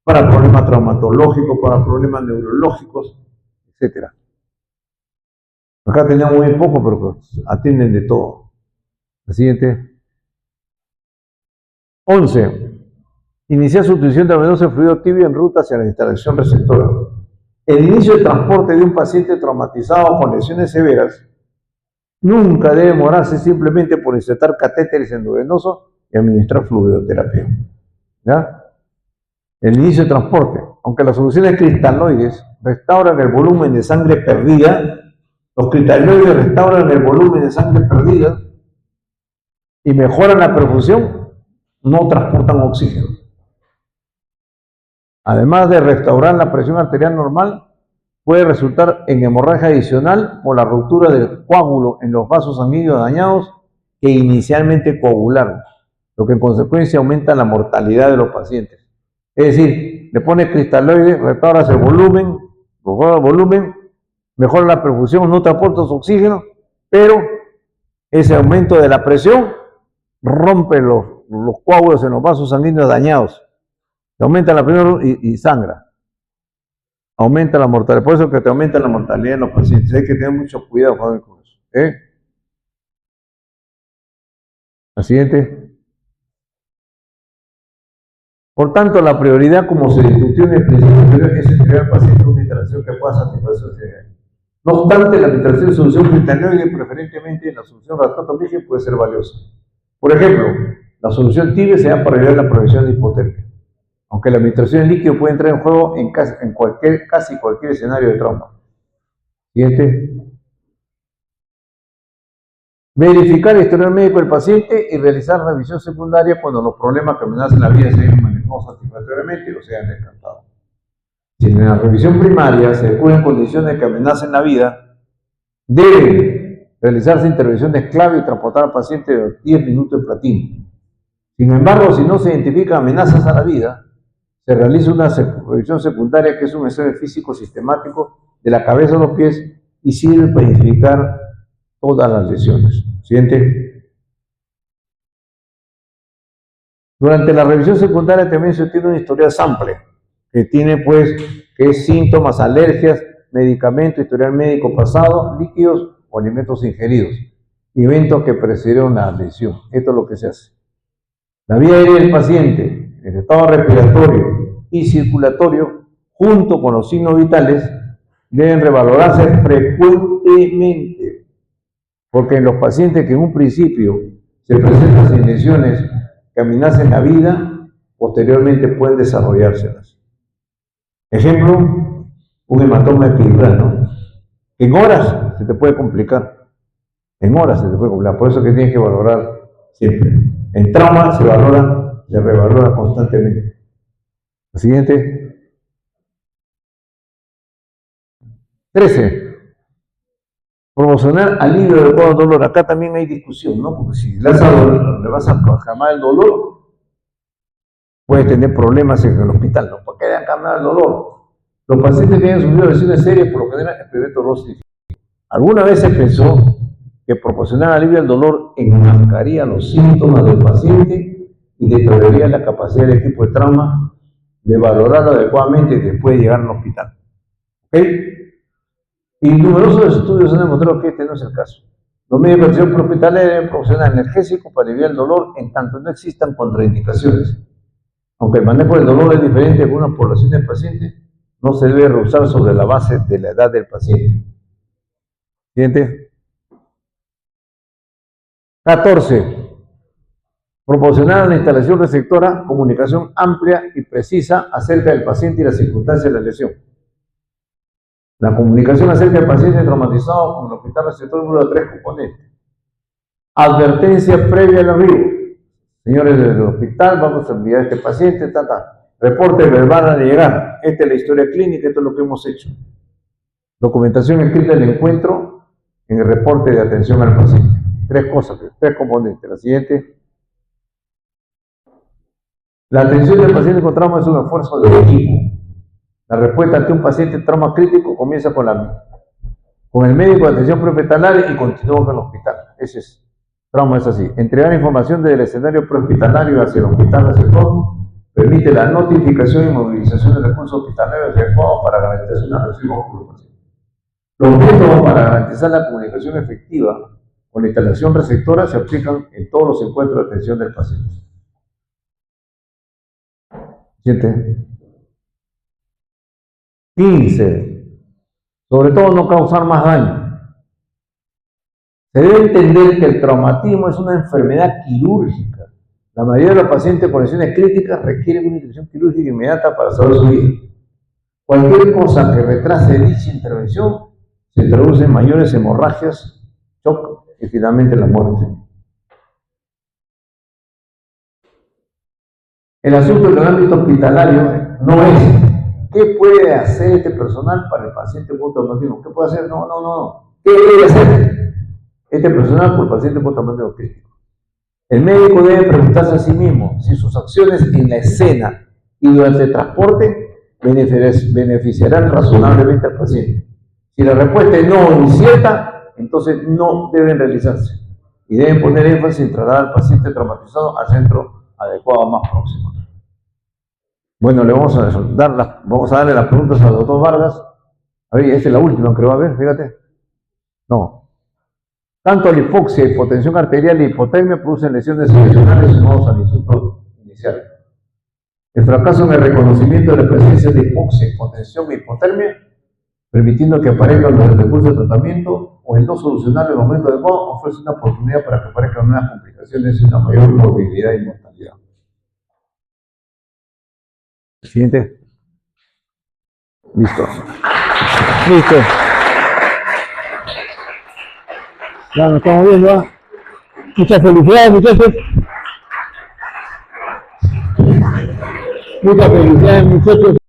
[SPEAKER 1] para problemas traumatológicos, para problemas neurológicos, etc. Acá tenemos muy poco, pero atienden de todo. La siguiente. 11. Iniciar sustitución de venoso de fluido tibio en ruta hacia la instalación receptora. El inicio de transporte de un paciente traumatizado con lesiones severas nunca debe demorarse simplemente por insertar catéteres endovenosos y administrar fluidoterapia. ¿Ya? El inicio de transporte. Aunque las soluciones cristaloides restauran el volumen de sangre perdida, los cristaloides restauran el volumen de sangre perdida y mejoran la perfusión, no transportan oxígeno. Además de restaurar la presión arterial normal, puede resultar en hemorragia adicional por la ruptura del coágulo en los vasos sanguíneos dañados que inicialmente coagularon, lo que en consecuencia aumenta la mortalidad de los pacientes. Es decir, le pone cristaloide, restauras el volumen, mejora la perfusión, no transporta oxígeno, pero ese aumento de la presión rompe los coágulos en los vasos sanguíneos dañados. Aumenta la presión y sangra. Aumenta la mortalidad. Por eso que te aumenta la mortalidad en los pacientes. Hay que tener mucho cuidado con eso. La siguiente. Por tanto, la prioridad, como se discutió en el principio anterior, es entregar al paciente una interacción que pueda satisfacer su necesidad. No obstante, la administración de solución cristaloide, preferentemente la solución ratatolige, puede ser valiosa. Por ejemplo, la solución tibia se da para ayudar a la prevención de hipotermia, aunque la administración en líquido puede entrar en juego en casi cualquier escenario de trauma. Siguiente. Verificar el historial médico del paciente y realizar revisión secundaria cuando los problemas que amenazan la vida se hayan manejado satisfactoriamente o se hayan descartado. Si en la revisión primaria se descubren condiciones que amenacen la vida, deben realizarse intervenciones clave y transportar al paciente de 10 minutos en platino. Sin embargo, si no se identifican amenazas a la vida, se realiza una revisión secundaria que es un examen físico sistemático de la cabeza a los pies y sirve para identificar todas las lesiones. Siguiente. Durante la revisión secundaria también se tiene una historial sample que tiene que es síntomas, alergias, medicamentos, historial médico pasado, líquidos o alimentos ingeridos, eventos que precedieron la lesión. Esto es lo que se hace. La vía aérea del paciente, el estado respiratorio y circulatorio, junto con los signos vitales, deben revalorarse frecuentemente, porque en los pacientes que en un principio se presentan sin lesiones que amenacen la vida, posteriormente pueden desarrollárselas. Ejemplo, un hematoma epidural, ¿no? En horas se te puede complicar. En horas se te puede complicar. Por eso que tienes que valorar siempre. En trauma se revalora constantemente. La siguiente. 13. Promocionar alivio adecuado al dolor. Acá también hay discusión, ¿no? Porque si le vas a calmar el dolor, puedes tener problemas en el hospital, ¿no? ¿Por qué le han calmado el dolor? Los pacientes que hayan sufrido lesiones serias, por lo general, experimento dolor significativo. ¿Alguna vez se pensó que proporcionar alivio al dolor enmascaría los síntomas del paciente y deterioraría la capacidad del equipo de trauma de valorarlo adecuadamente después de llegar al hospital? ¿Ok? Y numerosos estudios han demostrado que este no es el caso. Los medios de atención prehospitalaria deben proporcionar analgésicos para aliviar el dolor en tanto no existan contraindicaciones. Aunque el manejo del dolor es diferente en algunas poblaciones de pacientes, no se debe rehusar sobre la base de la edad del paciente. Siguiente. 14. Proporcionar a la instalación receptora comunicación amplia y precisa acerca del paciente y las circunstancias de la lesión. La comunicación acerca del paciente traumatizado con el hospital receptor número 3 componentes. Advertencia previa al arribo. Señores del hospital, vamos a enviar a este paciente, reporte verbal al llegar. Esta es la historia clínica, esto es lo que hemos hecho. Documentación escrita del encuentro en el reporte de atención al paciente. Tres cosas, tres componentes. La siguiente. La atención del paciente con trauma es un esfuerzo de equipo. La respuesta ante un paciente en trauma crítico comienza con el médico de atención prehospitalaria y continúa con el hospital. Ese es. Trauma es así. Entregar información desde el escenario prehospitalario hacia el hospital receptor permite la notificación y movilización de recursos hospitalarios adecuados para garantizar una recepción del paciente. Los métodos para garantizar la comunicación efectiva con la instalación receptora se aplican en todos los encuentros de atención del paciente. Siguiente. 15. Sobre todo no causar más daño. Se debe entender que el traumatismo es una enfermedad quirúrgica. La mayoría de los pacientes con lesiones críticas requieren una intervención quirúrgica inmediata para salvar su vida. Cualquier cosa que retrase dicha intervención se traduce en mayores hemorragias, shock y finalmente la muerte. El asunto del ámbito hospitalario no es ¿qué puede hacer este personal para el paciente postraumático? ¿Qué puede hacer? No. ¿Qué debe hacer este personal por el paciente postraumático crítico? El médico debe preguntarse a sí mismo si sus acciones en la escena y durante el transporte beneficiarán razonablemente al paciente. Si la respuesta es no o incierta, entonces no deben realizarse y deben poner énfasis en trasladar al paciente traumatizado al centro adecuado más próximo. Bueno, le vamos a darle las preguntas al doctor Vargas. A ver, esta es la última, creo. A ver, fíjate. No. Tanto la hipoxia, hipotensión arterial y hipotermia producen lesiones excepcionales y modos al insulto inicial. El fracaso en el reconocimiento de la presencia de hipoxia, hipotensión e hipotermia, permitiendo que aparezcan los recursos de tratamiento o el no solucionar en el momento adecuado, ofrece una oportunidad para que aparezcan nuevas complicaciones y una mayor morbilidad y mortalidad. Siguiente. Listo.
[SPEAKER 2] Ya nos estamos viendo, ¿eh? Muchas felicidades, muchachos. Muchas felicidades, muchachos.